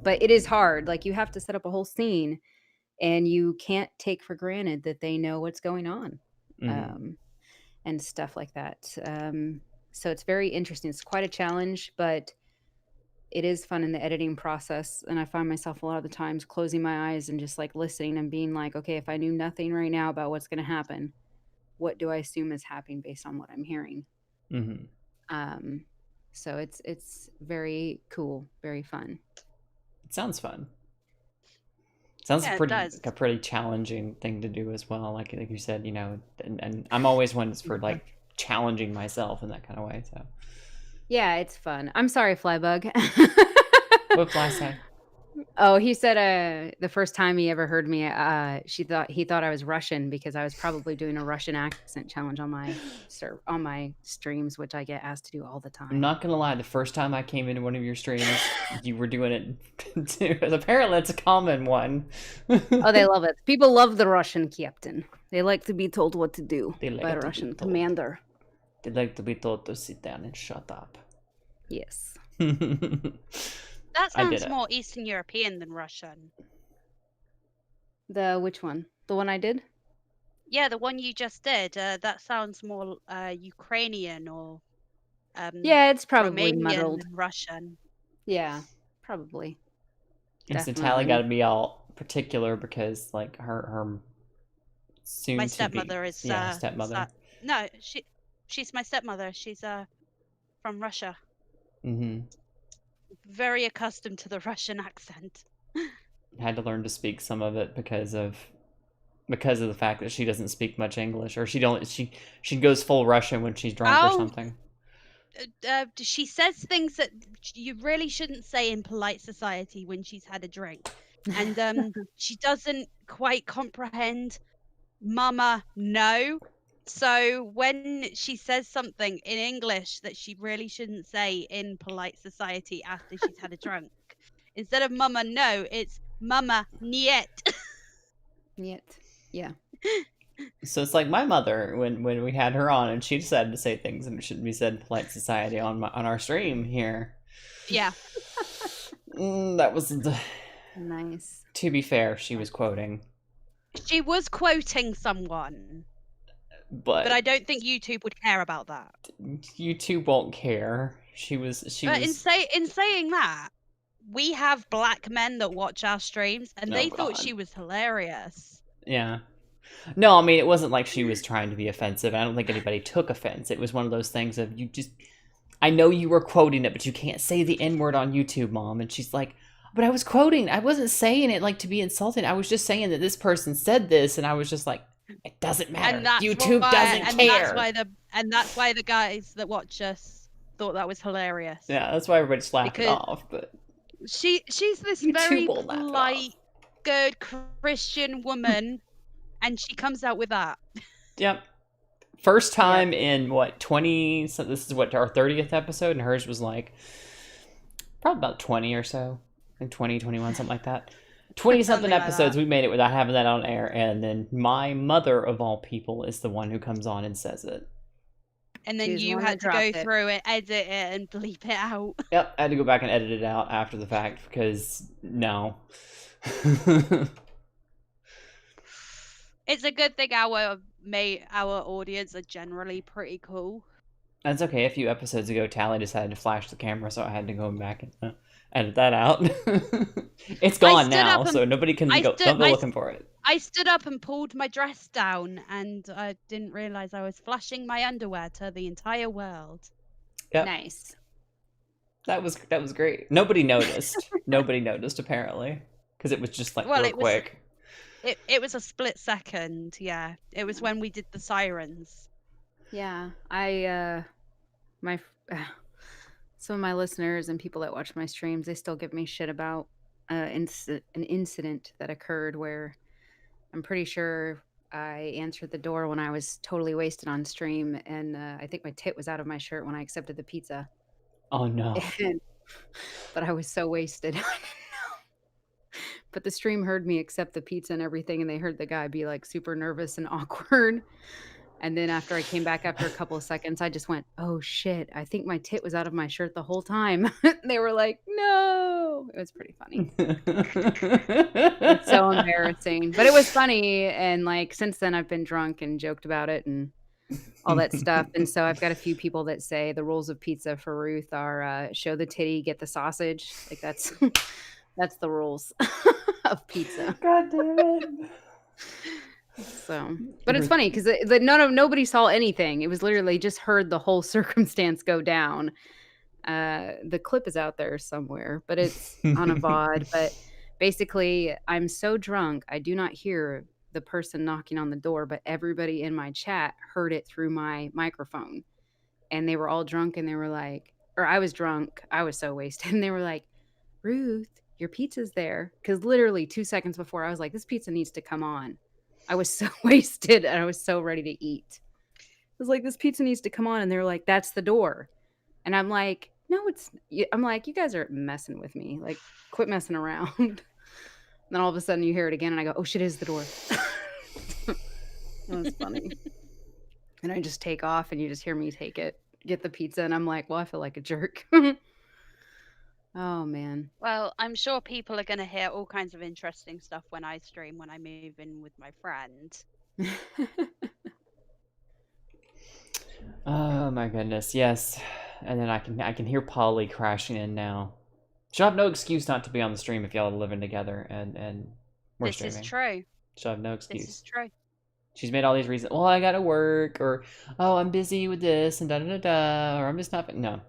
but it is hard. Like you have to set up a whole scene and you can't take for granted that they know what's going on. And stuff like that. So it's very interesting. It's quite a challenge, but it is fun in the editing process. And I find myself a lot of the times closing my eyes and just like listening and being like, okay, if I knew nothing right now about what's going to happen, what do I assume is happening based on what I'm hearing? So it's very cool, very fun. It sounds fun. Sounds Yeah, like a pretty challenging thing to do as well. Like you said, and I'm always one for like challenging myself in that kind of way. So yeah, it's fun. I'm sorry, Flybug. what fly say? Oh, he said the first time he ever heard me, he thought I was Russian because I was probably doing a Russian accent challenge on my streams, which I get asked to do all the I'm time. not gonna lie, the first time I came into one of your streams, you were doing it too. Apparently, it's a common one. Oh, they love it. People love the Russian captain. They like to be told what to do They like by a to be Russian told. commander. They like to be told to sit down and shut up. Yes. That I did sounds it. more Eastern European than Russian. Which one? The one I did? Yeah, the one you just did. That sounds more Ukrainian or Yeah, it's probably Romanian muddled. than Russian. Yeah, probably. And so Tally Definitely. got to be all particular because, like, her soon My to stepmother be is stepmother. no, she's my stepmother. She's from Russia. Mm-hmm. Very accustomed to the Russian accent. Had to learn to speak some of it because of the fact that she doesn't speak much English, or she goes full Russian when she's drunk or Oh, something. she says things that you really shouldn't say in polite society when she's had a drink, and she doesn't quite comprehend "mama, no." So when she says something in English that she really shouldn't say in polite society after she's had a drunk, instead of "mama, no," it's "mama, niet." Yet. Yeah. So it's like my mother when we had her on, and she decided to say things that shouldn't be said in polite society on our stream here. Yeah. That was Nice. to be fair, she was quoting, She was quoting someone, but but I don't think YouTube would care about that. YouTube won't care. But in saying that, we have black men that watch our streams, and Oh, they thought God. she was hilarious. Yeah. No, I mean, it wasn't like she was trying to be offensive. I don't think anybody took offense. It was one of those things of I know you were quoting it, but you can't say the N word on YouTube, Mom. And she's like, but I was quoting. I wasn't saying it like to be insulting. I was just saying that this person said this, and I was just like, it doesn't matter. And that's YouTube doesn't care. That's why the guys that watch us thought that was hilarious. Yeah, that's why everybody just laughed it Because- off. But She's this YouTube very will laugh it polite, good Christian woman, and she comes out with that. yep. First time in what 20? So this is what our 30th episode, and hers was like probably about 20 or so, like 20, 21, something like that. 20 something Something like episodes that. we made it without having that on air, and then my mother of all people is the one who comes on and says it. And then She's the you one had that to go dropped it. through it, edit it, and bleep it out. Yep, I had to go back and edit it out after the fact because no. It's a good thing our audience are generally pretty cool. That's okay. A few episodes ago, Tally decided to flash the camera, so I had to go back and edit that out. It's gone stood now, up and- so nobody can I go. stood- Don't go I looking for it. I stood up and pulled my dress down, and I didn't realize I was flashing my underwear to the entire world. Yep. Nice. That was great. Nobody noticed. Nobody noticed apparently because it was just like Well, real it was- quick. It was a split second, yeah. It was when we did the sirens. Yeah, some of my listeners and people that watch my streams, they still give me shit about an incident that occurred where I'm pretty sure I answered the door when I was totally wasted on stream, and I think my tit was out of my shirt when I accepted the pizza. Oh no. But I was so wasted. I didn't know. But the stream heard me accept the pizza and everything, and they heard the guy be like super nervous and awkward. And then after I came back after a couple of seconds, I just went, oh shit, I think my tit was out of my shirt the whole time. They were like, no. It was pretty funny. It's so embarrassing. But it was funny. And like since then, I've been drunk and joked about it and all that stuff. And so I've got a few people that say the rules of pizza for Ruth are show the titty, get the sausage. Like that's the rules of pizza. God damn it. So, but it's funny because nobody saw anything. It was literally just heard the whole circumstance go down. The clip is out there somewhere, but it's on a VOD. But basically, I'm so drunk, I do not hear the person knocking on the door, but everybody in my chat heard it through my microphone. And they were all drunk and they were like, or I was drunk, I was so wasted. And they were like, Ruth, your pizza's there. Because literally 2 seconds before, I was like, this pizza needs to come on. I was so wasted and I was so ready to eat. I was like, this pizza needs to come on. And they're like, that's the door. And I'm like, no, I'm like, you guys are messing with me. Like, quit messing around. And then all of a sudden you hear it again and I go, oh shit, it is the door. It was funny. And I just take off and you just hear me get the pizza. And I'm like, well, I feel like a jerk. Oh, man. Well, I'm sure people are going to hear all kinds of interesting stuff when I stream, when I move in with my friend. Oh my goodness, yes. And then I can hear Polly crashing in now. She'll have no excuse not to be on the stream if y'all are living together and we're This streaming. is true. She'll have no excuse. This is true. She's made all these reasons. Well, I gotta work, or oh, I'm busy with this, and da da da da, or I'm just not. No,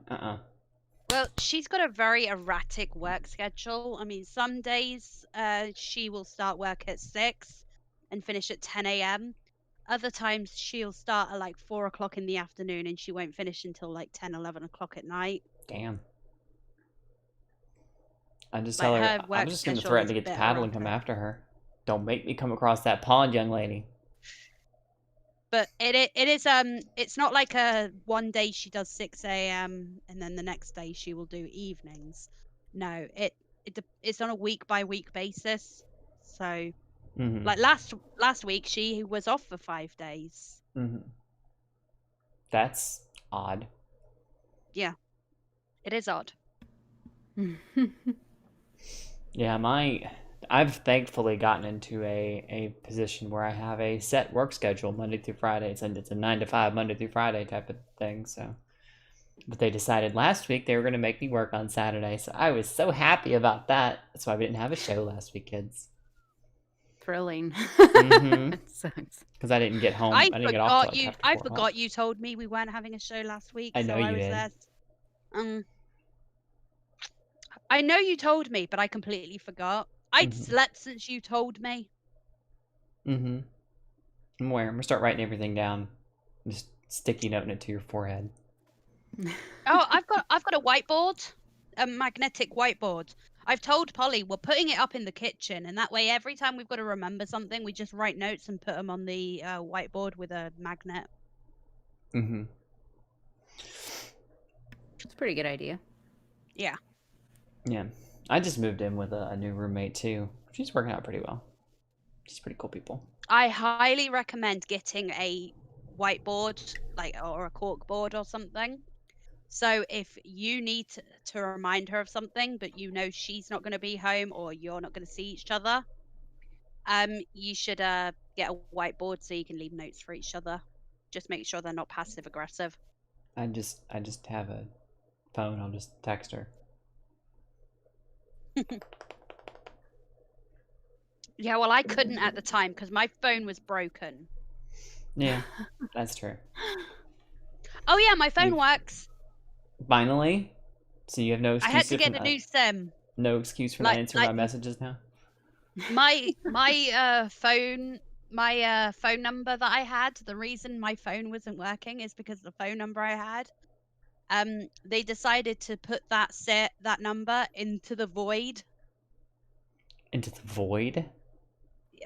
Well, she's got a very erratic work schedule. I mean, some days she will start work at 6 and finish at 10 a.m. Other times she'll start at like 4 o'clock in the afternoon and she won't finish until like 10, 11 o'clock at night. Damn. I just Like, tell her, her I'm work just gonna schedule threaten is to a get the bit paddle and come erratic. after her. Don't make me come across that pond, young lady. But it's not like a one day she does 6 a.m. and then the next day she will do evenings. No, it's on a week by week basis. So Mm-hmm. like last week she was off for 5 days. Mm-hmm. That's odd. Yeah, it is odd. Yeah, I've thankfully gotten into a position where I have a set work schedule Monday through Friday. It's a 9 to 5 Monday through Friday type of thing. So, but they decided last week they were going to make me work on Saturday, so I was so happy about that. That's why we didn't have a show last week, kids. Thrilling. Mhm. It sucks. Because I didn't get home. I didn't get off till like after I 4 o'clock. forgot you told me we weren't having a show last week. I know so you I was did. there. I know you told me, but I completely forgot. I'd Mhm. slept since you told me. Mm-hmm. I'm aware. I'm gonna start writing everything down. Just sticky noting it to your forehead. Oh, I've got a whiteboard, a magnetic whiteboard. I've told Polly we're putting it up in the kitchen, and that way every time we've got to remember something, we just write notes and put them on the whiteboard with a magnet. Mm-hmm. It's a pretty good idea. Yeah. Yeah. I just moved in with a new roommate too. She's working out pretty well. She's pretty cool people. I highly recommend getting a whiteboard, like, or a cork board or something. So if you need to remind her of something, but you know she's not going to be home or you're not going to see each other, you should get a whiteboard so you can leave notes for each other. Just make sure they're not passive aggressive. I just have a phone. I'll just text her. Yeah, well, I couldn't at the time because my phone was broken. Yeah, that's true. Oh yeah, my phone works. Finally? So you have no excuse I had to get a new SIM. No excuse for not answering my messages now? My phone number that I had, the reason my phone wasn't working is because the phone number I had, they decided to put that number into the void. Into the void?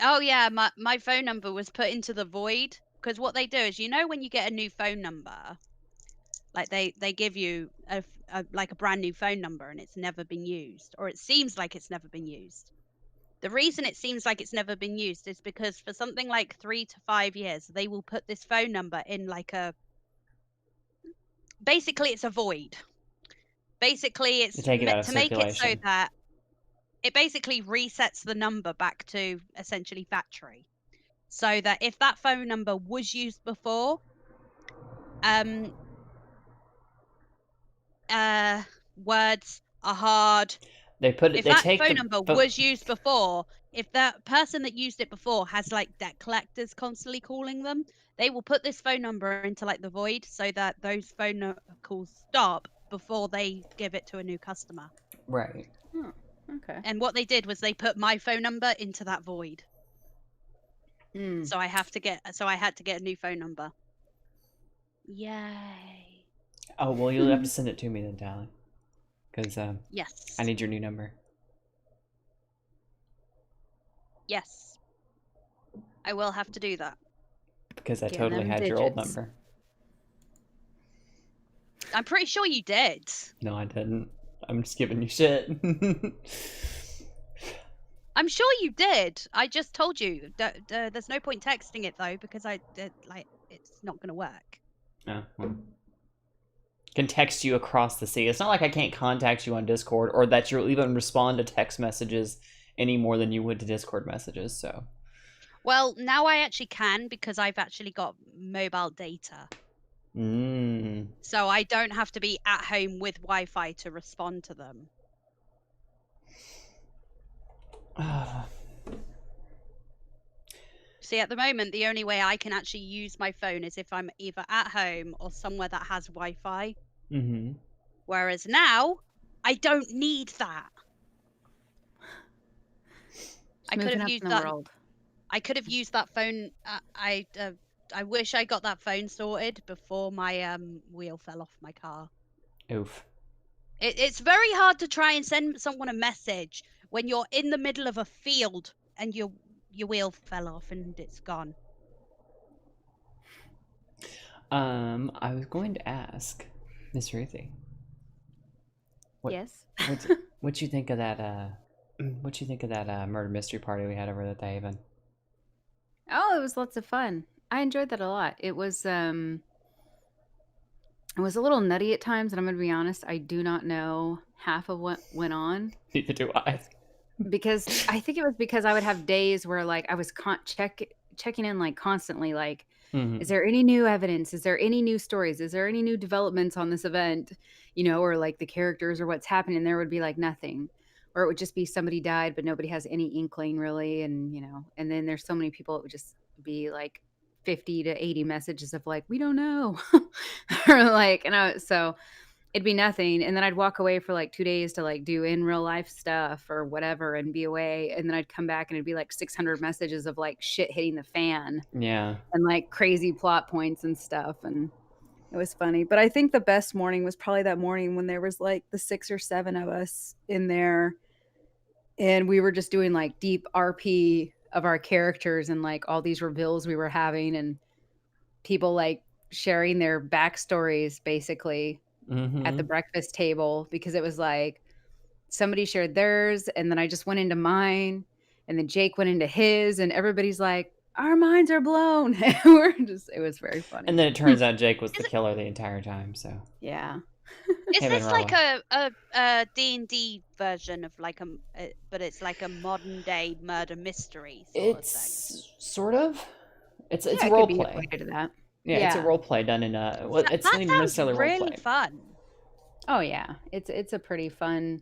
Oh yeah, my phone number was put into the void because what they do is, you know, when you get a new phone number, like they give you a brand new phone number and it's never been used, or it seems like it's never been used. The reason it seems like it's never been used is because for something like 3 to 5 years, they will put this phone number in like basically it's a void. Basically, it's take it out of to make it so circulation. that it basically resets the number back to essentially factory. So that if that phone number was used before, words are hard. If that phone number was used before, if that person that used it before has like debt collectors constantly calling them, they will put this phone number into like the void so that those phone calls stop before they give it to a new customer. Right. Oh, okay. And what they did was they put my phone number into that void. So I had to get a new phone number. Yay. Oh, well, you'll have to send it to me then, Tally. Because yes, I need your new number. Yes, I will have to do that. Because I Give totally them had your old digits. number. I'm pretty sure you did. No, I didn't. I'm just giving you shit. I'm sure you did. I just told you. There's no point texting it though because it's not going to work. Oh, well. Can text you across the sea. It's not like I can't contact you on Discord or that you'll even respond to text messages any more than you would to Discord messages. So, Well, now I actually can because I've actually got mobile data. mm. So I don't have to be at home with Wi-Fi to respond to them. See, at the moment, the only way I can actually use my phone is if I'm either at home or somewhere that has Wi-Fi. Mm-hmm. Whereas now, I don't need that. Just I could moving have up used in the that. world. I could have used that phone. I wish I got that phone sorted before my wheel fell off my car. Oof. It's very hard to try and send someone a message when you're in the middle of a field and your wheel fell off and it's gone. I was going to ask Miss Ruthie. What, Yes. what you think of that? What you think of that murder mystery party we had over at the Haven? Oh, it was lots of fun. I enjoyed that a lot. It was a little nutty at times, and I'm going to be honest, I do not know half of what went on Neither do I. because I think it was because I would have days where like I was checking in like constantly like Mm-hmm. is there any new evidence? Is there any new stories? Is there any new developments on this event? You know, or like the characters or what's happening. There would be like nothing. Or it would just be somebody died, but nobody has any inkling really. And, you know, and then there's so many people, it would just be like 50 to 80 messages of like, we don't know. Or like, so it'd be nothing. And then I'd walk away for like 2 days to like do in real life stuff or whatever and be away. And then I'd come back and it'd be like 600 messages of like shit hitting the fan Yeah. and like crazy plot points and stuff. And it was funny. But I think the best morning was probably that morning when there was like the 6 or 7 of us in there and we were just doing like deep RP of our characters and like all these reveals we were having and people like sharing their backstories basically at the Mm-hmm. breakfast table because it was like somebody shared theirs and then I just went into mine and then Jake went into his and everybody's like our minds are blown. It was very funny. And then it turns out Jake was the Is it- killer the entire time. So, Yeah. Is hey, this like Rolla. a D&D version of like but it's like a modern day murder mystery sort of thing? It's sort of. It's Yeah, a it role could be play. equated to that. Yeah, it's a Yeah. role play done in a. Well, it's That not even sounds necessarily role really play. fun. Oh yeah. It's a pretty fun.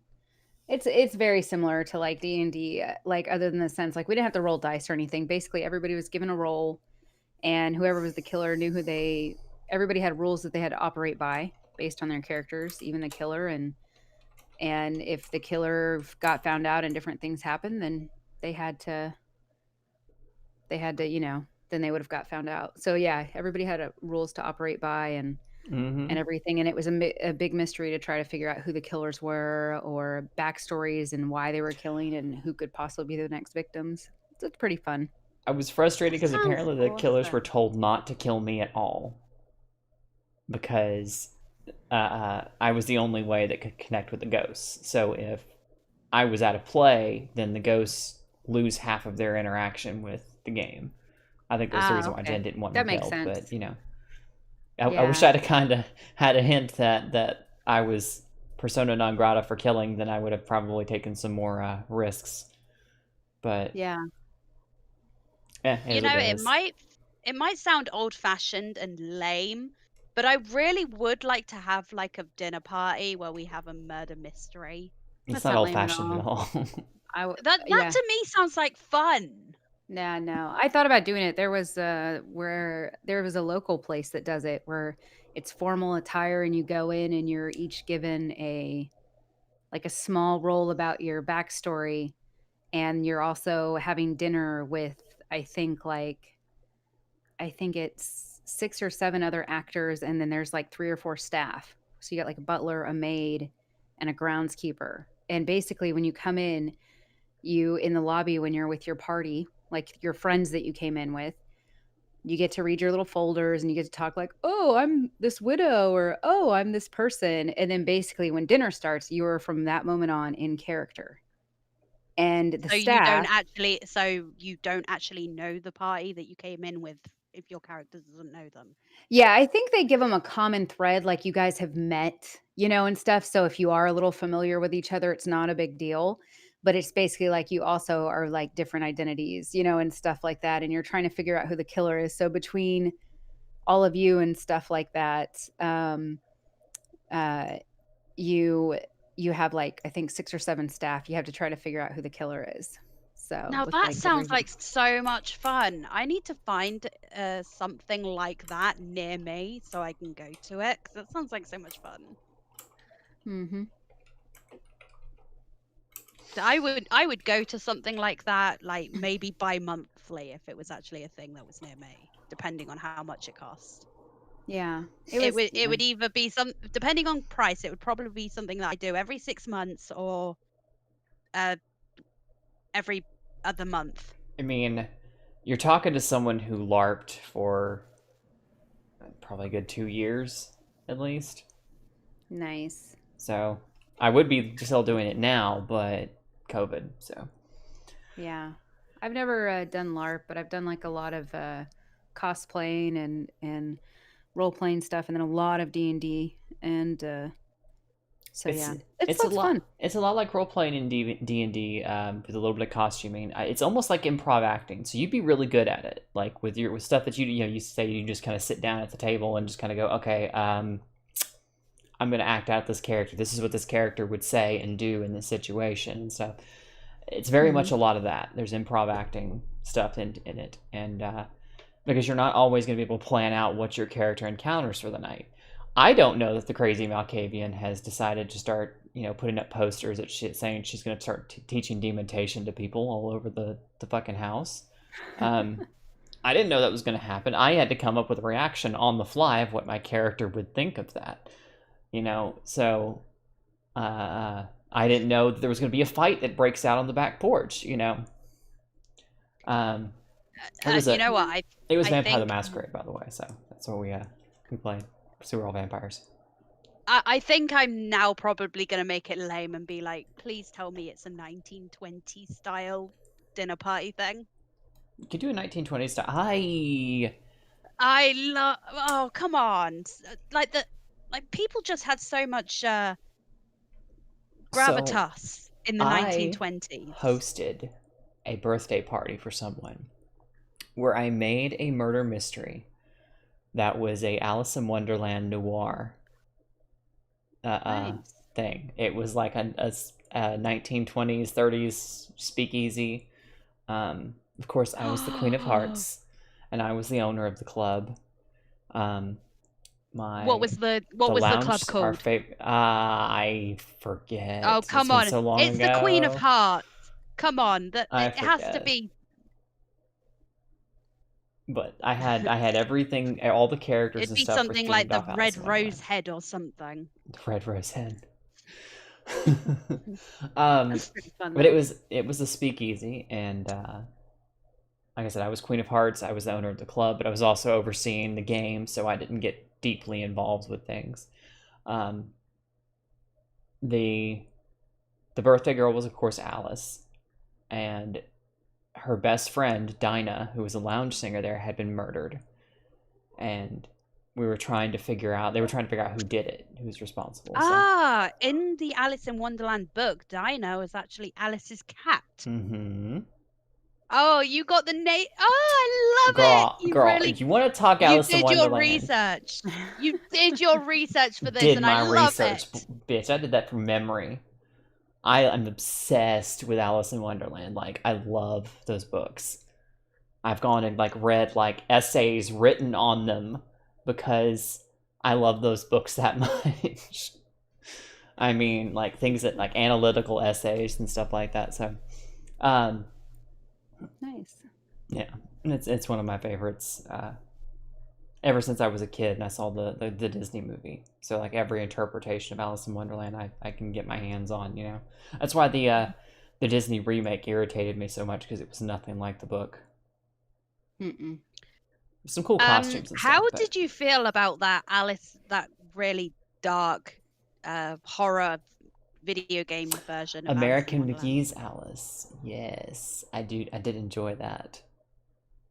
It's very similar to like D&D like other than the sense like we didn't have to roll dice or anything. Basically everybody was given a role and whoever was the killer knew everybody had rules that they had to operate by based on their characters, even the killer and if the killer got found out and different things happened then they had to you know then they would have got found out. So yeah, everybody had rules to operate by Mm-hmm. and everything. And it was a big mystery to try to figure out who the killers were or backstories and why they were killing and who could possibly be the next victims. So it's pretty fun. I was frustrated because Sounds apparently the killers were awesome. told not to kill me at all because I was the only way that could connect with the ghosts. So if I was out of play, then the ghosts lose half of their interaction with the game. I think that's the reason why Okay. Jen didn't want That me makes killed. sense. But I wish I'd have kind of had a hint that I was persona non grata for killing. Then I would have probably taken some more risks. But Yeah. is what it is. It might sound old fashioned and lame, but I really would like to have like a dinner party where we have a murder mystery. It's That's not not old lame at fashioned at all. That Yeah. to me sounds like fun. Nah, no. I thought about doing it. There was a local place that does it where it's formal attire and you go in and you're each given a small role about your backstory and you're also having dinner with I think it's 6 or 7 other actors and then there's like 3 or 4 staff. So you got like a butler, a maid, and a groundskeeper. And basically when you come in, you in the lobby when you're with your party, like your friends that you came in with. You get to read your little folders and you get to talk like, "Oh, I'm this widow," or "Oh, I'm this person." And then basically when dinner starts, you're from that moment on in character. And the So you don't staff, actually know the party that you came in with if your character doesn't know them. yeah, I think they give them a common thread, like you guys have met, and stuff. So if you are a little familiar with each other, it's not a big deal. But it's basically like you also are like different identities, and stuff like that. And you're trying to figure out who the killer is. So between all of you and stuff like that, uh, you you have like I think 6 or 7 staff. You have to try to figure out who the killer is. So Now with that like different sounds like so much fun. I need to find something like that near me so I can go to it, because that sounds like so much fun. Mm-hmm. I would go to something like that, like maybe bi-monthly if it was actually a thing that was near me, depending on how much it cost. Yeah, It would either be depending on price, it would probably be something that I do every 6 months or uh every other month. I mean, you're talking to someone who LARPed for probably a good 2 years at least. nice. So I would be still doing it now, but COVID. So Yeah. I've never done LARP, but I've done like a lot of cosplaying and role playing stuff, and then a lot of D&D, and so it's yeah, it's a lots of lot. fun. It's a lot like role playing in D and D with a little bit of costuming. It's almost like improv acting. So you'd be really good at it, like with stuff that you say you just kind of sit down at the table and just kind of go, okay, I'm gonna act out this character. This is what this character would say and do in this situation and stuff. It's very much a lot of that. There's improv acting stuff in it, and because you're not always going to be able to plan out what your character encounters for the night. I don't know that the crazy Malkavian has decided to start, putting up posters at shit saying she's going to start teaching demontation to people all over the fucking house. I didn't know that was going to happen. I had to come up with a reaction on the fly of what my character would think of that. So I didn't know that there was going to be a fight that breaks out on the back porch. You know what? It was I Vampire the think Masquerade, by the way, so that's what we played. So we're all vampires. I think I'm now probably gonna make it lame and be like, please tell me it's a 1920s style dinner party thing. You could do a 1920s style. I love. Oh, come on! Like people just had so much gravitas in the I 1920s. hosted a birthday party for someone where I made a murder mystery that was a Alice in Wonderland noir Nice. thing. It was like a 1920s, 30s speakeasy. Of course, I was the Queen of Hearts, and I was the owner of the club. What was the lounge, club our called? I forget. Oh, It's come been on! so long It's ago. the Queen of Hearts. Come on, I it has to forget. be. But I had everything, all the characters It'd and be stuff were something themed like the off Alice Red in Rose Wonderland. Head or something. The Red Rose Head. That's pretty fun. But it was a speakeasy, and like I said, I was Queen of Hearts. I was the owner of the club, but I was also overseeing the game, so I didn't get deeply involved with things. The birthday girl was, of course, Alice, and her best friend Dinah, who was a lounge singer there, had been murdered, and we were trying to figure out. They were trying to figure out who did it, who was responsible. Ah, in the Alice in Wonderland book, Dinah was actually Alice's cat. Mm-hmm. Oh, you got the name. Oh, I love it. Girl, if you want to talk Alice in You did your Wonderland, research. You did your research for this, did and my I love research, it. bitch. I did that from memory. I'm obsessed with Alice in Wonderland. Like, I love those books. I've gone and like read like essays written on them because I love those books that much. I mean, like things that like analytical essays and stuff like that. So, Nice. yeah, it's one of my favorites. Ever since I was a kid and I saw the Disney movie, so like every interpretation of Alice in Wonderland, I can get my hands on. That's why the the Disney remake irritated me so much because it was nothing like the book. Mm-mm. Some cool costumes and How stuff. But did you feel about that Alice, that really dark horror video game version of Alice in American Wonderland? McGee's Alice. Yes, I did enjoy that.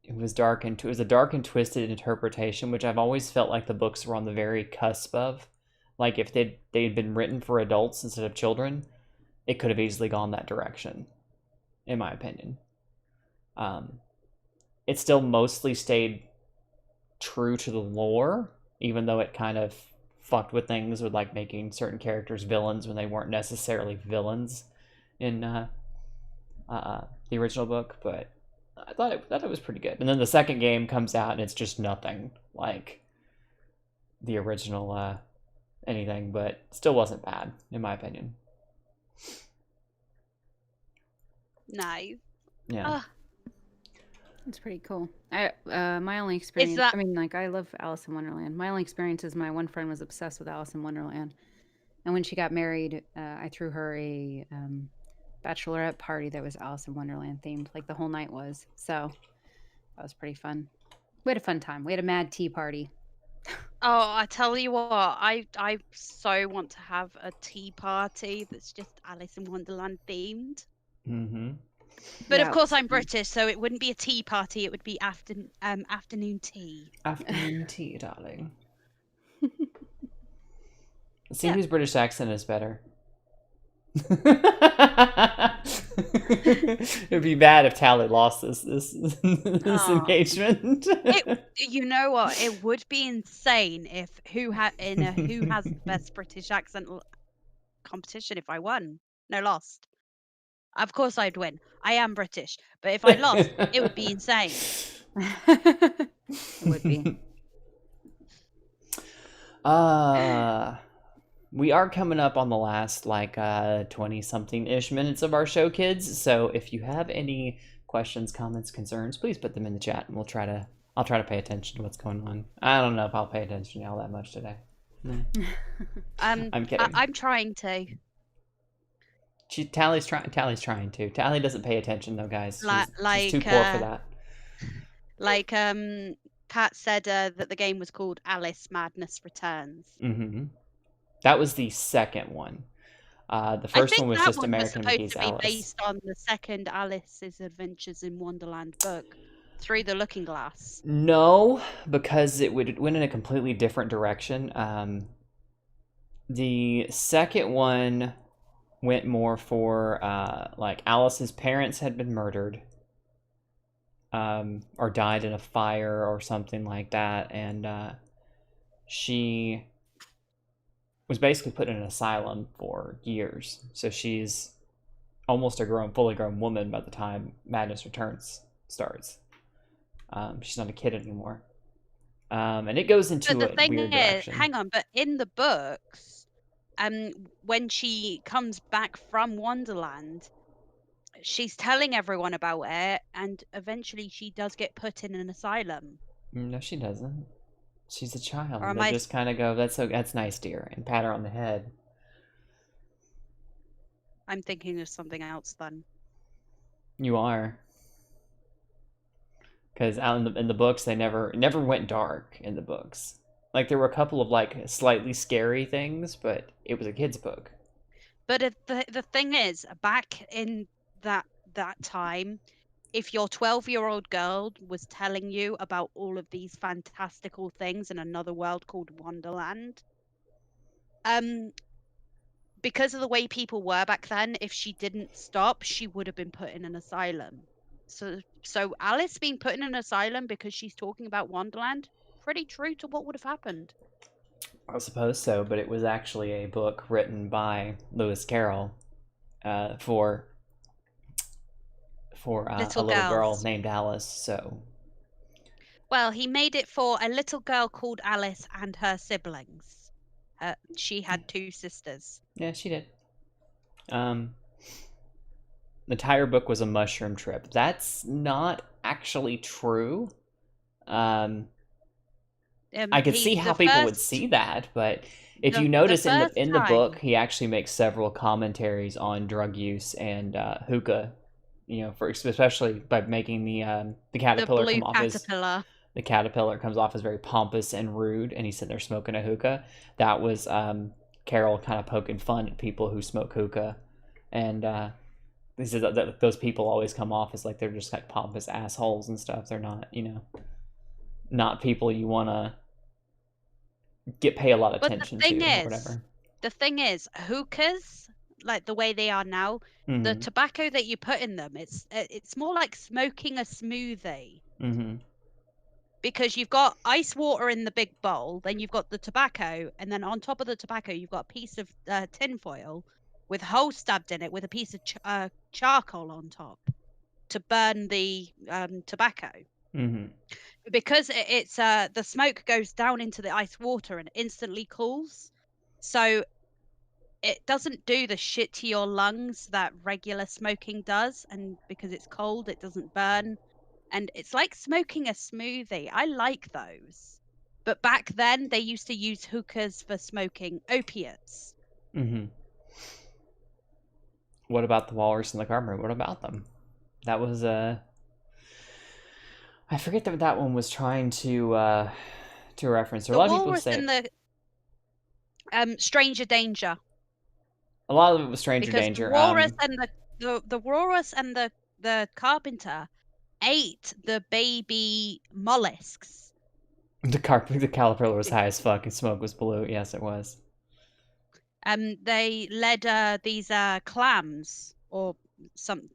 It was dark and it was a dark and twisted interpretation, which I've always felt like the books were on the very cusp of. Like if they'd been written for adults instead of children, it could have easily gone that direction, in my opinion. It still mostly stayed true to the lore, even though it kind of fucked with things with like making certain characters villains when they weren't necessarily villains in the original book. But I thought it was pretty good. And then the second game comes out and it's just nothing like the original anything, but still wasn't bad in my opinion. Nice. Yeah. It's pretty cool. My only experience. that- I mean, like I love Alice in Wonderland. My only experience is my one friend was obsessed with Alice in Wonderland, and when she got married, I threw her a bachelorette party that was Alice in Wonderland themed. Like the whole night was. So that was pretty fun. We had a fun time. We had a mad tea party. Oh, I tell you what, I so want to have a tea party that's just Alice in Wonderland themed. Mm-hmm. But Yeah, of course, it was I'm British, so it wouldn't be a tea party. It would be afternoon tea. Afternoon tea, darling. Let's see Yeah. whose British accent is better. It'd be bad if Tally lost this Aw. engagement. You know what? It would be insane if who has the best British accent competition if I won. No, lost. Of course I'd win. I am British, but if I lost, it would be insane. it would be. We are coming up on the last 20 something ish minutes of our show, kids. So if you have any questions, comments, concerns, please put them in the chat and I'll try to pay attention to what's going on. I don't know if I'll pay attention to y'all that much today. I'm kidding. I'm trying to. Tally's trying to. Tally doesn't pay attention though, guys. She's too Like, poor for that. Like Pat said that the game was called Alice Madness Returns. Mm-hmm. That was the second one. The first one was just American McGee's Alice. I think that one was supposed to be based on the second Alice's Adventures in Wonderland book, Through the Looking Glass. No, because it went in a completely different direction. The second one went more for like Alice's parents had been murdered, or died in a fire or something like that, and she was basically put in an asylum for years. So she's almost a fully grown woman by the time Madness Returns starts. She's not a kid anymore. And it goes into But the thing weird is, direction. hang on, but in the books, when she comes back from Wonderland, she's telling everyone about it, and eventually she does get put in an asylum. No, she doesn't. She's a child. Or am They I- just kind of go, that's nice, dear, and pat her on the head. I'm thinking of something else then. You are. Because out in the books, they it never went dark in the books. Like, there were a couple of, like, slightly scary things, but it was a kid's book. But the thing is, back in that time, if your 12-year-old girl was telling you about all of these fantastical things in another world called Wonderland, because of the way people were back then, if she didn't stop, she would have been put in an asylum. So Alice being put in an asylum because she's talking about Wonderland, pretty true to what would have happened. I suppose so, but it was actually a book written by Lewis Carroll for a little girl girls. named Alice. So, Well, he made it for a little girl called Alice and her siblings. She had 2 sisters. yeah, she did. The entire book was a mushroom trip. That's not actually true. It I could He see how the people would first see that, but if you the notice in first the book, time he actually makes several commentaries on drug use and hookah. For especially by making the the caterpillar blue come off as caterpillar. the caterpillar comes off as very pompous and rude, and he's sitting there smoking a hookah. That was Carol kind of poking fun at people who smoke hookah, and he says that those people always come off as like they're just like pompous assholes and stuff. They're not, not people you want to pay a lot of But attention to or whatever. the thing is, hookahs, like the way they are now, the Mm-hmm. tobacco that you put in them, it's more like smoking a smoothie. Mm-hmm. Because you've got ice water in the big bowl, then you've got the tobacco, and then on top of the tobacco, you've got a piece of tin foil with holes stabbed in it with a piece of charcoal on top to burn the tobacco. Mm-hmm. Because it's the smoke goes down into the ice water and instantly cools, so it doesn't do the shit to your lungs that regular smoking does, and because it's cold, it doesn't burn. And it's like smoking a smoothie. I like those. But back then, they used to use hookahs for smoking opiates. Mm-hmm. What about the walrus and the carpenter? What about them? That was I forget that one was trying to reference. There are a The lot of people walrus say and the stranger danger, a lot of it was Stranger because the Danger. walrus and the walrus and the carpenter ate the baby mollusks. The caterpillar was high as fuck and smoke was blue. Yes, it was. They led these clams or some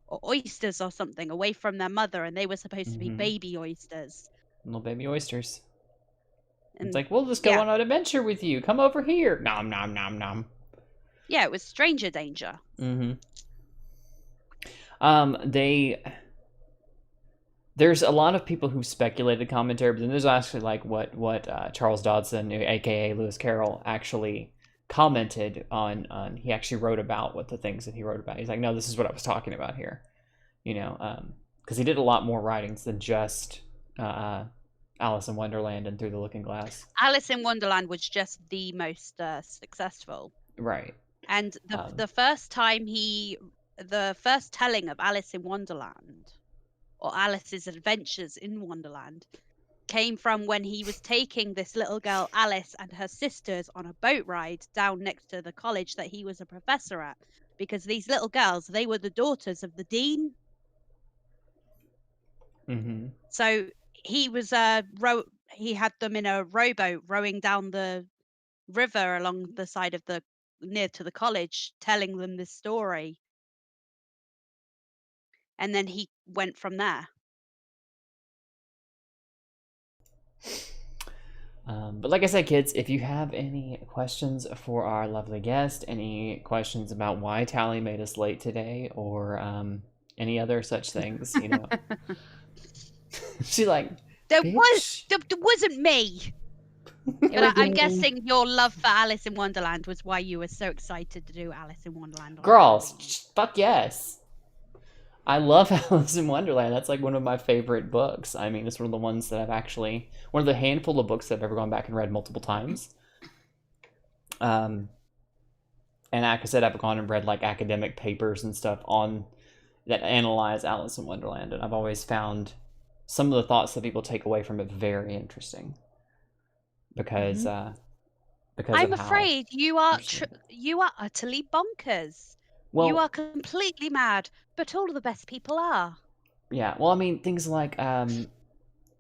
or oysters or something away from their mother, and they were supposed to be Mm-hmm. baby oysters. Little baby oysters. And It's like, we'll just go on an adventure with you. Come over here. Nom nom nom nom. yeah, it was stranger danger. Mm-hmm. There's a lot of people who speculated commentary, but then there's actually like what Charles Dodson, aka Lewis Carroll, actually commented on. He actually wrote about what the things that he wrote about. He's like, no, this is what I was talking about here, because he did a lot more writings than just Alice in Wonderland and Through the Looking Glass. Alice in Wonderland was just the most successful. Right. And the first telling of Alice in Wonderland, or Alice's Adventures in Wonderland, came from when he was taking this little girl Alice and her sisters on a boat ride down next to the college that he was a professor at, because these little girls, they were the daughters of the dean. Mm-hmm. So he was he had them in a rowboat rowing down the river along the side of near to the college, telling them this story, and then he went from there. But like I said, kids, if you have any questions for our lovely guest, any questions about why Tally made us late today, or any other such things, she like, There bitch. wasn't me. But I'm guessing your love for Alice in Wonderland was why you were so excited to do Alice in Wonderland. Girls, fuck yes. I love Alice in Wonderland. That's like one of my favorite books. I mean, it's one of the ones that one of the handful of books that I've ever gone back and read multiple times. And like I said, I've gone and read like academic papers and stuff that analyze Alice in Wonderland, and I've always found some of the thoughts that people take away from it very interesting. Because I'm afraid you are utterly bonkers. Well, you are completely mad, but all of the best people are. Yeah, well, I mean, things like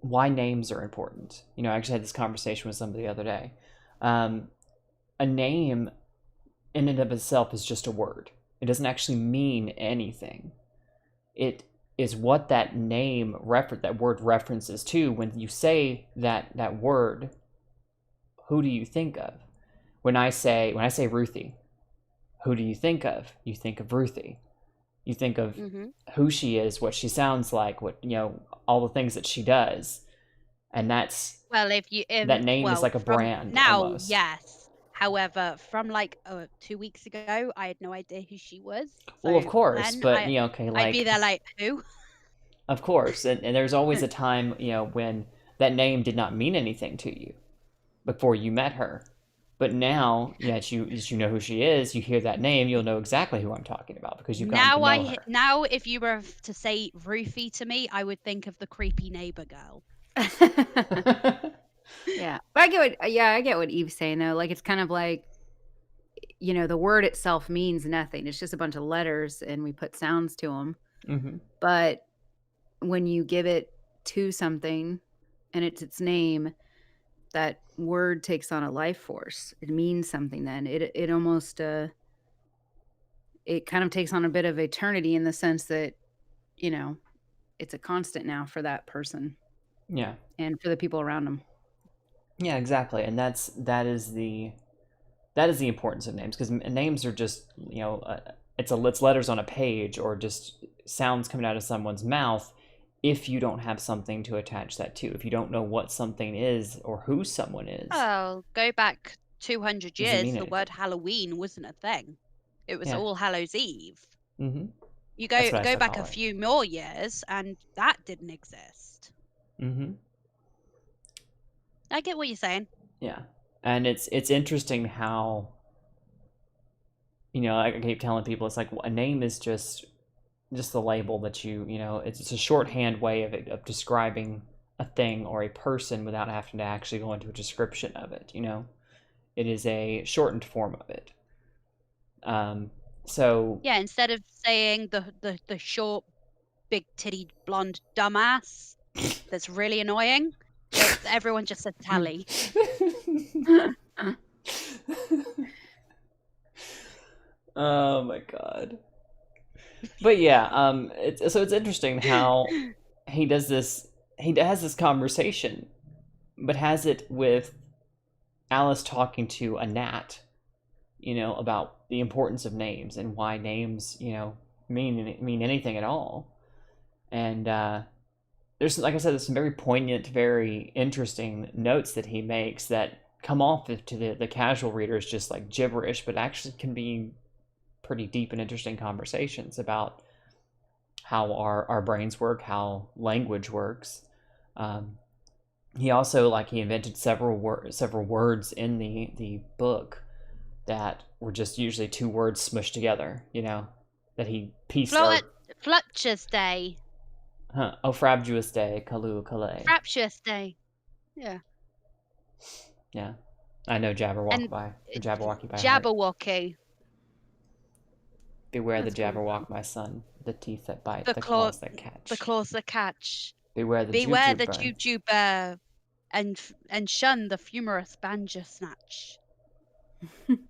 why names are important. I actually had this conversation with somebody the other day. A name in and of itself is just a word. It doesn't actually mean anything. It is what that that word references to. When you say that word, who do you think of? When I say Ruthie, who do you think of? You think of Ruthie. You think of who she is, what she sounds like, what all the things that she does, and that's that name is like a brand now. Almost. Yes. However, from like 2 weeks ago, I had no idea who she was. Well, of course, but okay, like I'd be there like, who? Of course, and there's always a time when that name did not mean anything to you before you met her. But now that you know who she is, you hear that name, you'll know exactly who I'm talking about because you've gotten to know her. Now, if you were to say Ruthie to me, I would think of the creepy neighbor girl. Yeah, but I get what Eve's saying though. Like, it's kind of like, you know, the word itself means nothing. It's just a bunch of letters, and we put sounds to them. Mm-hmm. But when you give it to something, and it's its name, that word takes on a life force. It means something. Then it almost it kind of takes on a bit of eternity in the sense that, you know, it's a constant now for that person. Yeah. And for the people around them. Yeah, exactly. And that is the importance of names, because names are just, you know, it's letters on a page or just sounds coming out of someone's mouth. If you don't have something to attach that to, if you don't know what something is or who someone is. Oh, go back 200 years, the word anything. Halloween wasn't a thing. It was Yeah. All Hallows Eve. Mm-hmm. You go back a few more years, and that didn't exist. Mm-hmm. I get what you're saying. Yeah, and it's interesting how, you know, I keep telling people, it's like a name is just the label that you know, it's a shorthand way of describing a thing or a person without having to actually go into a description of it. You know, it is a shortened form of it. So yeah, instead of saying the short, big titty blonde dumbass that's really annoying, everyone just said Tally. Oh my god. But yeah, it's interesting how he does this. He has this conversation, but has it with Alice talking to a gnat, you know, about the importance of names and why names, you know, mean anything at all. And there's, like I said, there's some very poignant, very interesting notes that he makes that come off to the casual readers just like gibberish, but actually can be pretty deep and interesting conversations about how our brains work, how language works. He also, like, he invented several words in the book that were just usually two words smushed together, you know, that he pieced. Fluctuous Day. Huh. Oh, Frabjous Day, Kalu Kalay. Fraptious Day. Yeah. Yeah. I know Jabberwocky by heart. Jabberwocky. Beware the Jabberwock, my son. The teeth that bite, the claws that catch. The claws that catch. Beware the jujube, and shun the fumerous Bandersnatch.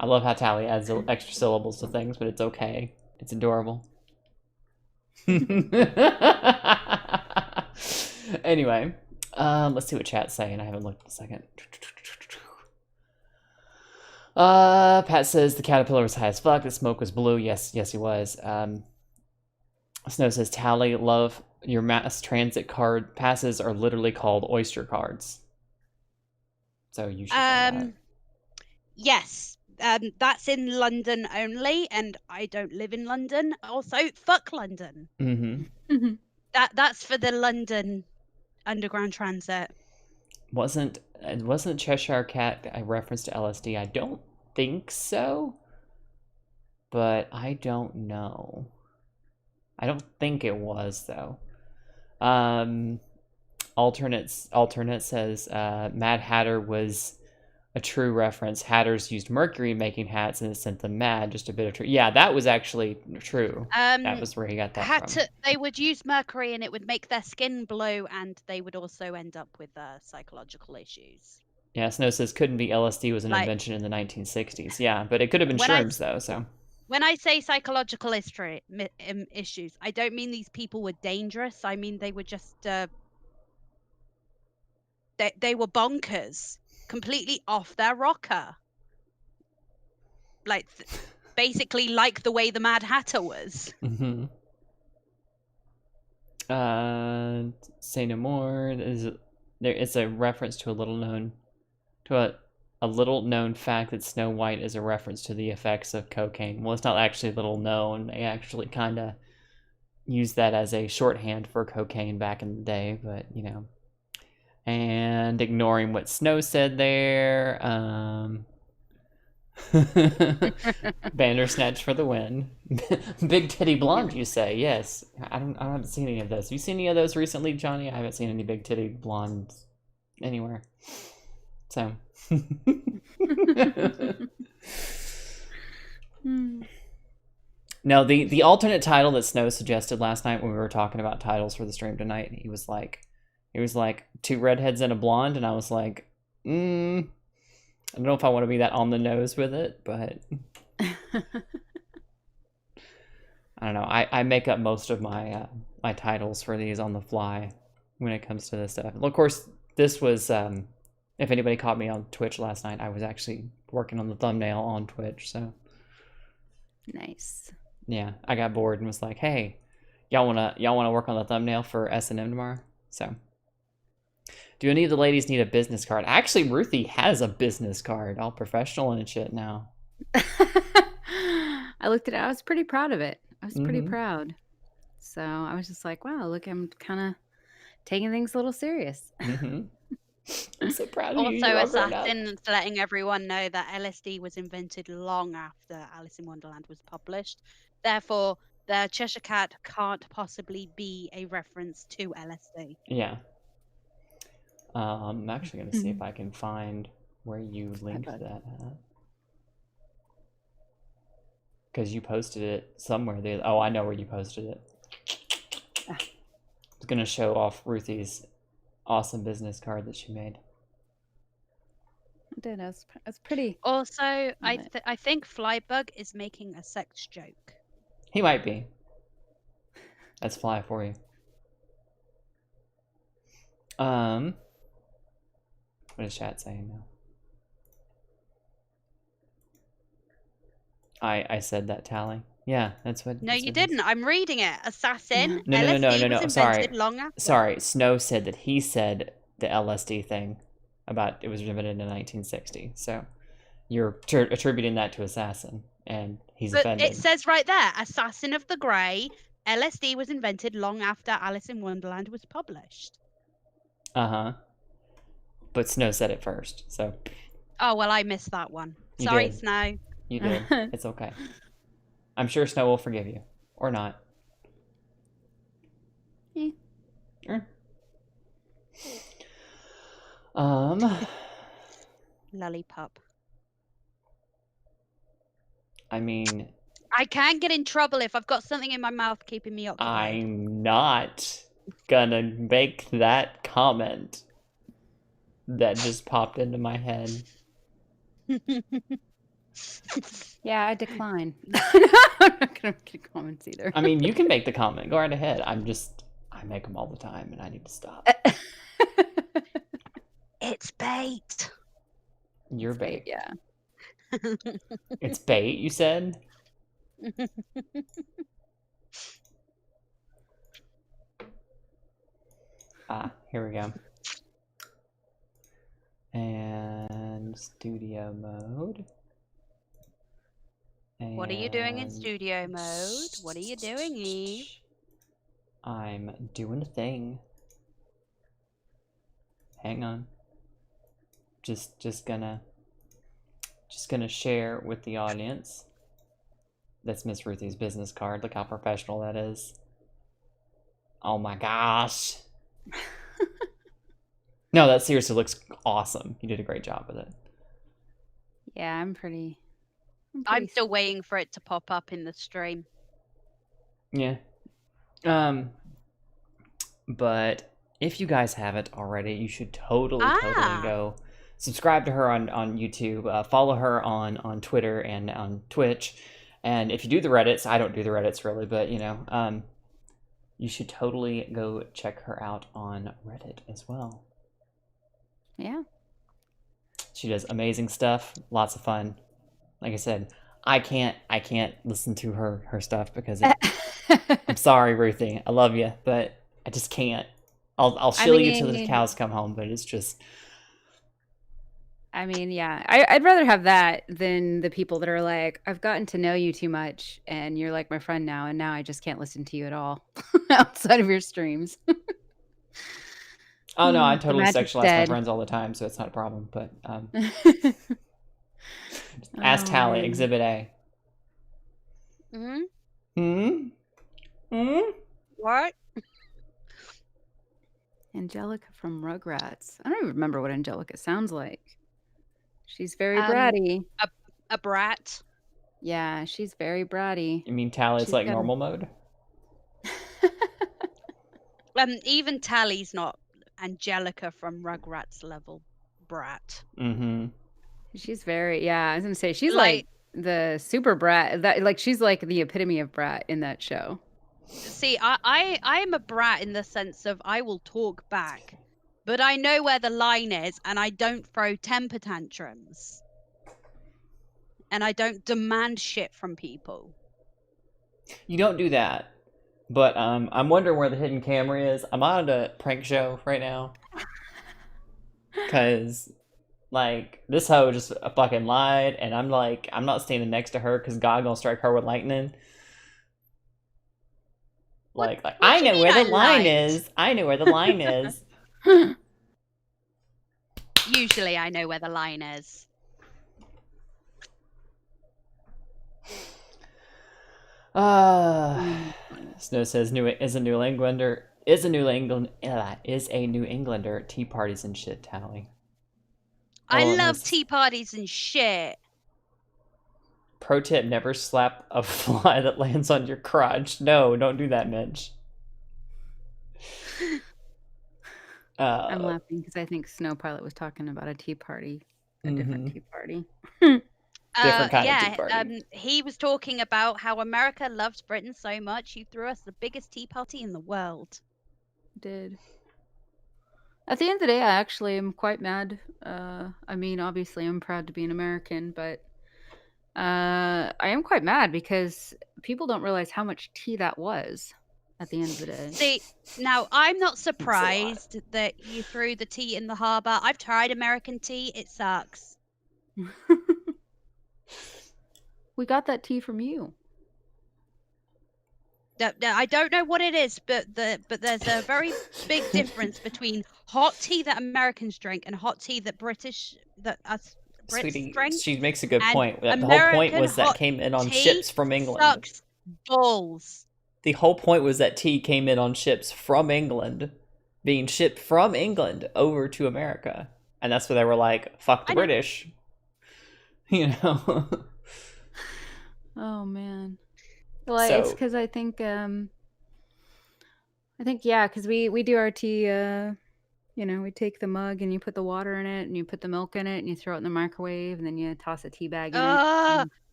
I love how Tally adds extra syllables to things, but it's okay. It's adorable. Anyway, let's see what chat's saying. I haven't looked in a second. Pat says the caterpillar was high as fuck. The smoke was blue. Yes, he was. Snow says, Tally, love, your mass transit card passes are literally called Oyster cards. So you should know that. Yes. That's in London only, and I don't live in London. Also, fuck London. Mm-hmm. That's for the London Underground Transit. Wasn't Cheshire Cat a reference to LSD? I don't think so, but I don't know. I don't think it was, though. Alternate says Mad Hatter was a true reference. Hatters used mercury making hats and it sent them mad. Just a bit of truth. Yeah, that was actually true. That was where he got that from. They would use mercury and it would make their skin blue, and they would also end up with psychological issues. Yeah, Snow says couldn't be LSD was an invention in the 1960s. Yeah, but it could have been shrooms, though, so... When I say psychological issues, I don't mean these people were dangerous. I mean they were just... They were bonkers. Completely off their rocker. Like, basically like the way the Mad Hatter was. Mm-hmm. Say no more. It's a reference to a little known fact that Snow White is a reference to the effects of cocaine. Well, it's not actually little known. They actually kind of used that as a shorthand for cocaine back in the day, but, you know. and ignoring what Snow said there. Bandersnatch for the win. Big titty blonde, you say? Yes. I haven't seen any of those. Have you seen any of those recently, Johnny? I haven't seen any big titty blondes anywhere. So. No, the alternate title that Snow suggested last night when we were talking about titles for the stream tonight, he was like, two redheads and a blonde, and I was like, I don't know if I want to be that on the nose with it, but I don't know. I make up most of my my titles for these on the fly when it comes to this stuff. Well, of course, this was if anybody caught me on Twitch last night, I was actually working on the thumbnail on Twitch, so Nice. yeah, I got bored and was like, "Hey, y'all wanna work on the thumbnail for S&M tomorrow?" So, do any of the ladies need a business card? Actually, Ruthie has a business card, all professional and shit now. I looked at it. I was pretty proud of it. I was pretty Mhm. proud. So I was just like, wow, look, I'm kind of taking things a little serious. I'm so proud of you. Also, You're all grown up. Assassin's letting everyone know that LSD was invented long after Alice in Wonderland was published. Therefore, the Cheshire Cat can't possibly be a reference to LSD. Yeah. I'm actually gonna see if I can find where you linked bud. that at. Because you posted it somewhere. Oh, I know where you posted it. Ah. It's gonna show off Ruthie's awesome business card that she made. I did. I was pretty. Also, I it. I think Flybug is making a sex joke. He might be. That's fly for you. What is chat saying now? I said that, Tally. Yeah, that's what. No, that's you what he didn't. I'm reading it. Assassin. No, LSD was Sorry. invented long after. Sorry, Snow said that he said the LSD thing about it was invented in 1960. So you're attributing that to Assassin, and he's But offended. it says right there, Assassin of the Grey. LSD was invented long after Alice in Wonderland was published. But Snow said it first, so. Oh, well, I missed that one. You Sorry, did. Snow. You did. It's okay. I'm sure Snow will forgive you. Or not. Yeah. Lollipop. I mean, I can get in trouble if I've got something in my mouth keeping me occupied. I'm not gonna make that comment that just popped into my head. Yeah, I decline. I'm not gonna make comments either. I mean, you can make the comment. Go right ahead. I make them all the time, and I need to stop. It's bait. You're bait. Yeah. It's bait, you said? Here we go. And studio mode. What are you doing in studio mode? What are you doing, Eve? I'm doing a thing. Hang on. Just gonna share with the audience. That's Miss Ruthie's business card. Look how professional that is. Oh my gosh. No, that seriously looks awesome. You did a great job with it. Yeah, I'm pretty I'm still waiting for it to pop up in the stream. Yeah. But if you guys haven't already, you should totally go subscribe to her on YouTube, follow her on Twitter and on Twitch. And if you do the Reddits, I don't do the Reddits really, but you should totally go check her out on Reddit as well. Yeah. She does amazing stuff, lots of fun. Like I said, I can't listen to her stuff because I'm sorry, Ruthie. I love you, but I just can't. I'll shill you till the cows come home, but it's just. I mean, yeah, I'd rather have that than the people that are like, I've gotten to know you too much, and you're like my friend now, and now I just can't listen to you at all outside of your streams. Oh no, I The totally magic's sexualize my dead. friends all the time, so it's not a problem. But Oh, ask Tally, man. Exhibit A. Hmm. Hmm? Hmm? What? Angelica from Rugrats. I don't even remember what Angelica sounds like. She's very Um, bratty. a brat. Yeah, she's very bratty. You mean Tally's She's like got a- normal mode? Even Tally's not Angelica from Rugrats level brat. Mm-hmm. She's very, yeah, I was gonna say she's like Like, the super brat. That like she's like the epitome of brat in that show. see, I'm a brat in the sense of I will talk back, but I know where the line is, and I don't throw temper tantrums, and I don't demand shit from people. You don't do that. But I'm wondering where the hidden camera is. I'm on a prank show right now. Cause like this hoe just fucking lied, and I'm like, I'm not standing next to her because God gonna strike her with lightning. Like What I do you know mean where I the line lied? is. I know where the line is. Usually, I know where the line is. Snow says is a New Englander is a New Englander at tea parties and shit. Tally. I Oh, love nice. tea parties and shit. Pro tip: never slap a fly that lands on your crotch. No, don't do that, Mitch. I'm laughing because I think Snow Pilot was talking about a tea party, a different tea party. Different kind of tea Yeah, party. he was talking about how America loves Britain so much, he threw us the biggest tea party in the world. Did. At the end of the day, I actually am quite mad. I mean, obviously, I'm proud to be an American, but I am quite mad because people don't realize how much tea that was at the end of the day. See, now I'm not lot. surprised that you threw the tea in the harbour. I've tried American tea, it sucks. We got that tea from you. I don't know what it is, but there's a very big difference between hot tea that Americans drink and hot tea that us Brits Sweetie, drink. she makes a good And point. The whole point American was that hot came in on tea ships from England. sucks balls. The whole point was that tea came in on ships from England, being shipped from England over to America. And that's where they were like, fuck the I know. British. You know? Oh man. Well, So- it's because I think yeah, because we do our tea. You know, we take the mug and you put the water in it and you put the milk in it and you throw it in the microwave and then you toss a tea bag in it.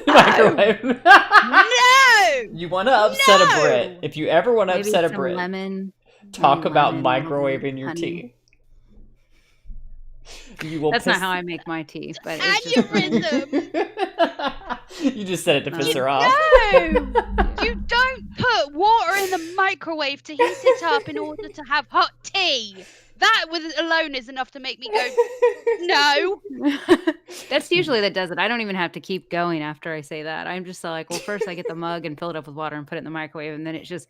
Microwave. No! You want to upset a No! Brit. If you ever want to Maybe upset a some Brit, lemon. talk maybe about lemon, microwaving your honey. tea. You will That's piss... not how I make my tea, but it's just funny. Aneurysm! You just said it to piss her off. No! You don't put water in the microwave to heat it up in order to have hot tea. That alone is enough to make me go, no. That's usually that does it. I don't even have to keep going after I say that. I'm just like, well, first I get the mug and fill it up with water and put it in the microwave, and then it's just,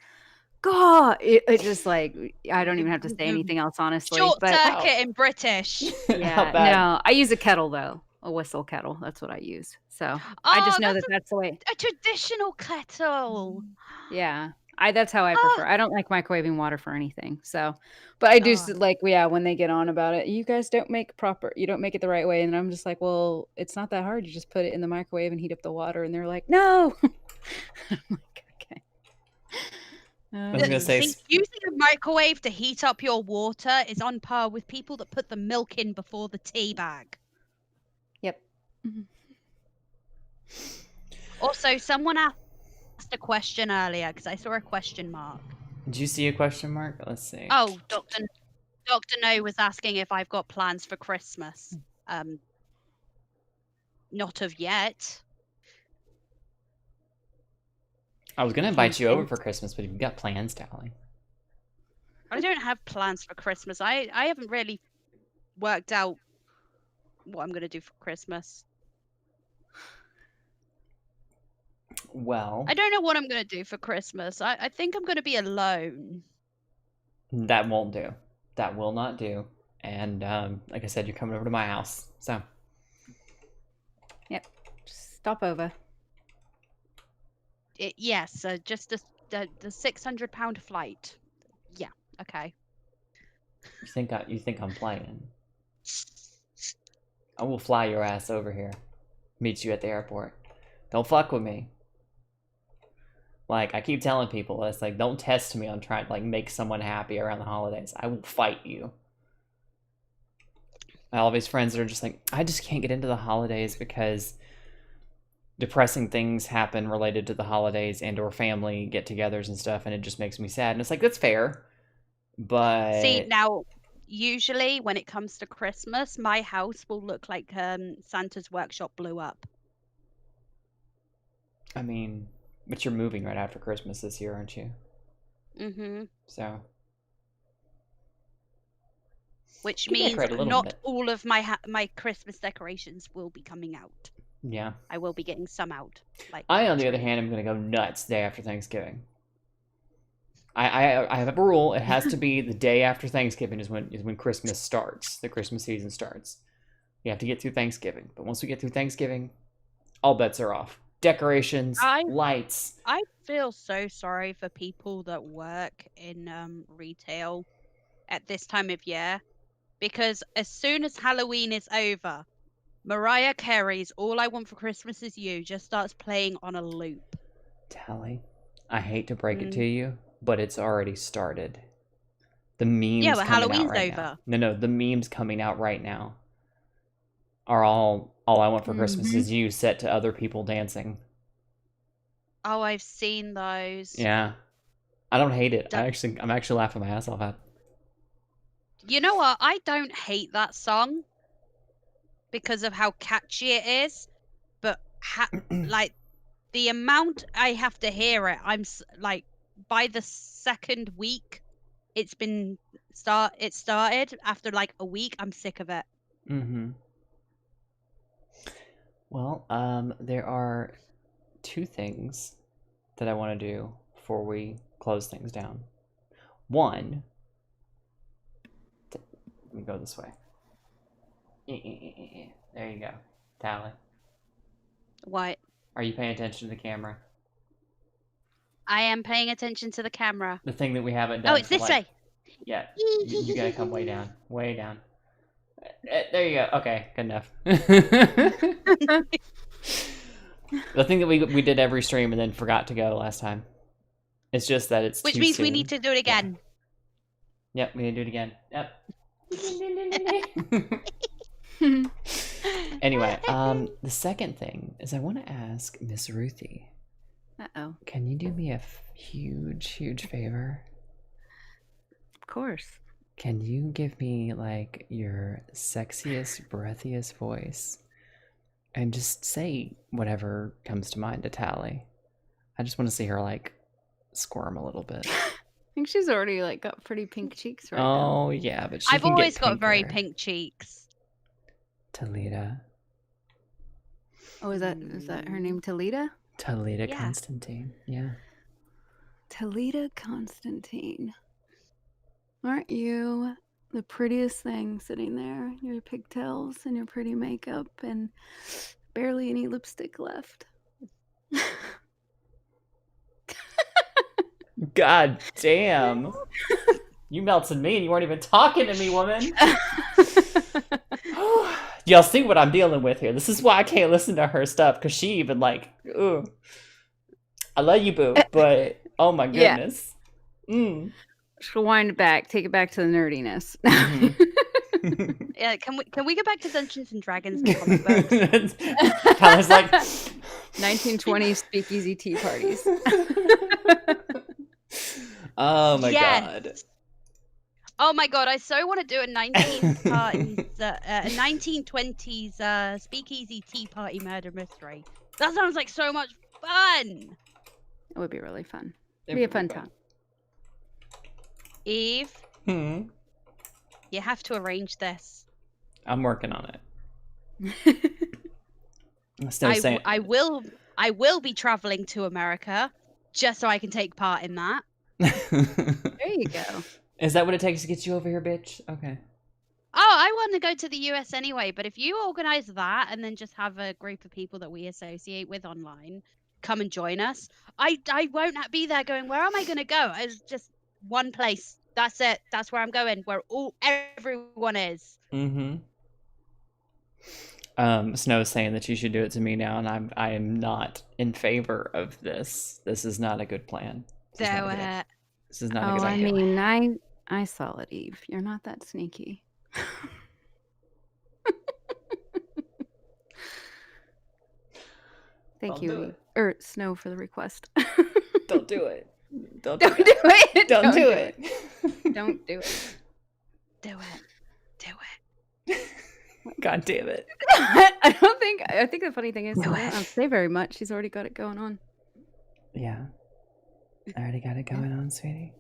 God, it just like I don't even have to say anything else, honestly. Short But circuit in British. yeah, no, I use a kettle though, a whistle kettle. That's what I use. So I just know that's the way. A traditional kettle. Yeah. That's how I prefer. I don't like microwaving water for anything. So, but I do like, yeah, when they get on about it, you guys don't make you don't make it the right way. And I'm just like, well, it's not that hard. You just put it in the microwave and heat up the water. And they're like, no. I'm like, okay. I was gonna say, using a microwave to heat up your water is on par with people that put the milk in before the tea bag. Yep. Also, someone asked a question earlier because I saw a question mark. Did you see a question mark? Let's see. Oh, Dr. No was asking if I've got plans for Christmas. Not of yet. I was gonna invite you over for Christmas, but you've got plans, Tally. I don't have plans for Christmas. I haven't really worked out what I'm gonna do for Christmas. Well, I don't know what I'm gonna do for Christmas. I think I'm gonna be alone. That won't do. that will not do. And like I said, you're coming over to my house. So Yep. Just stop over. Yes, just the £600 flight. Yeah, okay. you think I'm playing? I will fly your ass over here. Meet you at the airport. Don't fuck with me. Like, I keep telling people, it's like, don't test me on trying to, like, make someone happy around the holidays. I will fight you. All these friends that are just like, I just can't get into the holidays because depressing things happen related to the holidays and or family get-togethers and stuff, and it just makes me sad. And it's like, that's fair. But... See, now, usually when it comes to Christmas, my house will look like Santa's workshop blew up. I mean, but you're moving right after Christmas this year, aren't you? Mm-hmm. So... Which You can means decorate a little not bit. all of my Christmas decorations will be coming out. Yeah. I will be getting some out. Like I, on the other tree. hand, am going to go nuts day after Thanksgiving. I have a rule. It has to be the day after Thanksgiving is when Christmas starts. The Christmas season starts. You have to get through Thanksgiving. But once we get through Thanksgiving, all bets are off. Decorations, lights. I feel so sorry for people that work in retail at this time of year, because as soon as Halloween is over, Mariah Carey's "All I Want for Christmas Is You" just starts playing on a loop. Tally, I hate to break it to you, but it's already started. The memes Yeah, but coming Halloween's out right over. now. No, the memes coming out right now are all I Want for Christmas Is You set to other people dancing. Oh, I've seen those. Yeah. I don't hate it. I'm actually laughing my ass off at it. You know what? I don't hate that song because of how catchy it is, but like the amount I have to hear it, like by the second week it started after like a week, I'm sick of it. Mm-hmm. Well, there are two things that I want to do before we close things down. One, let me go this way. There you go. Tally. What? Are you paying attention to the camera? I am paying attention to the camera. The thing that we haven't done. Oh, it's this way. Yeah, you gotta come way down. Way down. There you go. Okay, good enough. The thing that we did every stream and then forgot to go last time. It's just that it's Which too means soon. we need to do it again. Yeah. Yep, we need to do it again. Yep. Anyway, the second thing is I want to ask Miss Ruthie. Uh-oh. Can you do me a huge favor? Of course. Can you give me like your sexiest, breathiest voice and just say whatever comes to mind to Tally? I just want to see her like squirm a little bit. I think she's already like got pretty pink cheeks right now. Oh yeah, but I've always got very pink cheeks. Talita. Oh, is that her name, Talita? Talita Yeah. Constantine. Yeah. Talita Constantine. Aren't you the prettiest thing sitting there? Your pigtails and your pretty makeup and barely any lipstick left. God damn. You melted me and you weren't even talking to me, woman. Y'all see what I'm dealing with here. This is why I can't listen to her stuff, because she even like, ugh. I love you, boo, but oh my goodness. Yeah. Just wind it back, take it back to the nerdiness. Mm-hmm. Yeah, can we go back to Dungeons and Dragons and comic books? Tyler's like 1920s speakeasy tea parties. Oh my god. Oh my god, I so want to do a 1920s speakeasy tea party murder mystery. That sounds like so much fun. It would be really fun. It'd be a fun time. Eve, you have to arrange this. I'm working on it. I will be traveling to America just so I can take part in that. There you go. Is that what it takes to get you over here, bitch? Okay. Oh, I want to go to the US anyway, but if you organize that and then just have a group of people that we associate with online come and join us, I won't be there going, where am I going to go? It's just one place. That's it. That's where I'm going, where everyone is. Mm-hmm. Snow's saying that you should do it to me now, and I am not in favor of this. This is not a good plan. Do it. This is not a Oh, good I idea. mean, I saw it, Eve. You're not that sneaky. Thank I'll you, do Eve. it. Or Snow, for the request. Don't do it. Don't Don't do do it. it. Don't do it. Don't do it. Do it. Do it. God damn it. I think the funny thing is, I don't have to say very much. She's already got it going on. Yeah. I already got it going on, sweetie.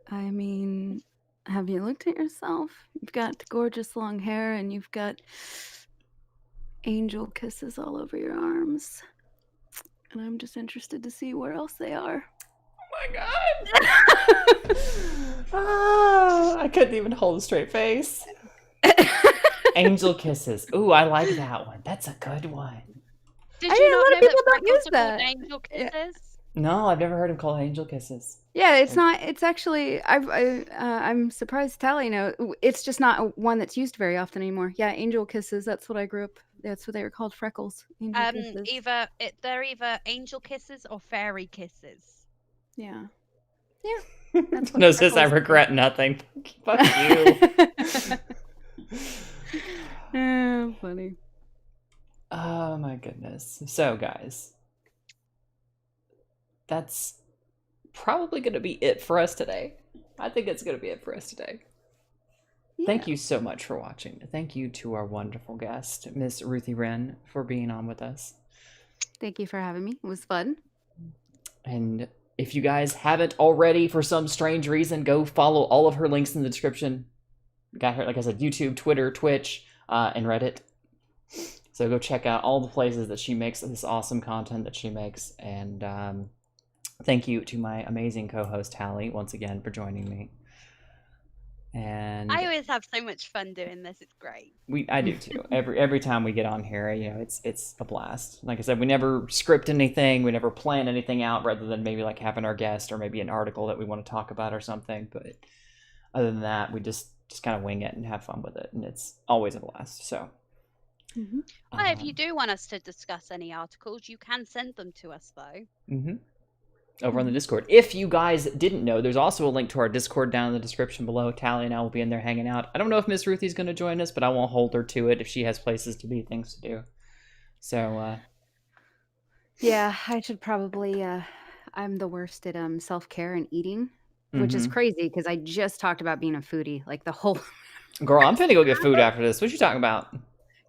I mean, have you looked at yourself? You've got gorgeous long hair and you've got angel kisses all over your arms. And I'm just interested to see where else they are. Oh my god. Oh, I couldn't even hold a straight face. Angel kisses. Ooh, I like that one. That's a good one. Did I you mean, a not lot of know people that don't use freckles are called that. angel Yeah. kisses? No, I've never heard him called angel kisses. Yeah, it's not. It's actually. I'm surprised Tally know. It's just not one that's used very often anymore. Yeah, angel kisses. That's what I grew up. That's what they were called. Freckles. Angel kisses. They're either angel kisses or fairy kisses. Yeah. Yeah. That's what No, says I freckles regret nothing. Fuck you. Oh, funny. Oh my goodness. So, guys, that's probably going to be it for us today. I think it's going to be it for us today. Thank you so much for watching. Thank you to our wonderful guest, Miss Ruthie Wren, for being on with us. Thank you for having me. It was fun. And if you guys haven't already, for some strange reason, go follow all of her links in the description. Got her, like I said, YouTube, Twitter, Twitch, and Reddit. So go check out all the places that she makes this awesome content that she makes. And thank you to my amazing co-host, Hallie, once again, for joining me. And I always have so much fun doing this. It's great. I do too. Every time we get on here, you know, it's a blast. Like I said, we never script anything, we never plan anything out, rather than maybe like having our guest or maybe an article that we want to talk about or something. But other than that, we just kind of wing it and have fun with it, and it's always a blast. So, Well, if you do want us to discuss any articles, you can send them to us, though. Over on the Discord. If you guys didn't know, there's also a link to our Discord down in the description below. Tally and I will be in there hanging out. I don't know if Miss Ruthie's going to join us, but I won't hold her to it if she has places to be, things to do. So, yeah, I should probably. I'm the worst at self-care and eating, which is crazy because I just talked about being a foodie, like the whole. Girl, I'm finna go get food after this. What you talking about?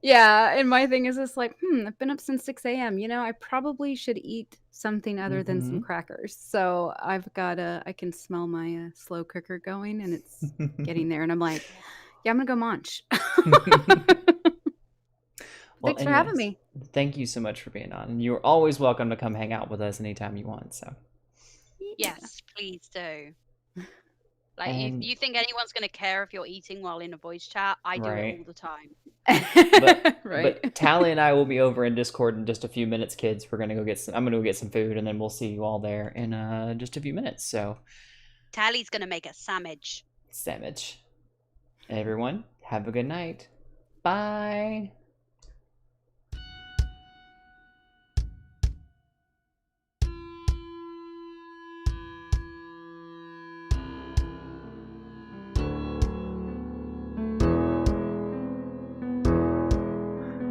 Yeah, and my thing is just like, I've been up since 6 a.m. You know, I probably should eat something other than some crackers. So I've got I can smell my slow cooker going, and it's getting there. And I'm like, yeah, I'm gonna go munch. Thanks for having me. Thank you so much for being on. And you're always welcome to come hang out with us anytime you want. So Yes, please do. Like, if you think anyone's going to care if you're eating while in a voice chat, I do it all the time. But Tally and I will be over in Discord in just a few minutes, kids. We're gonna go get some. I'm gonna go get some food, and then we'll see you all there in just a few minutes. So, Tally's going to make a sandwich. Everyone, have a good night. Bye.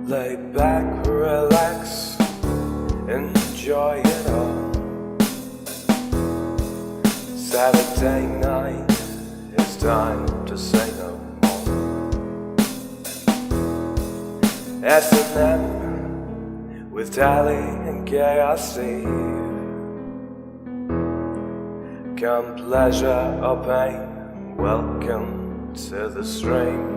Lay back, relax, enjoy it all. Saturday night, it's time to say no more. S&M with Tally and KRC. Come pleasure or pain, welcome to the stream.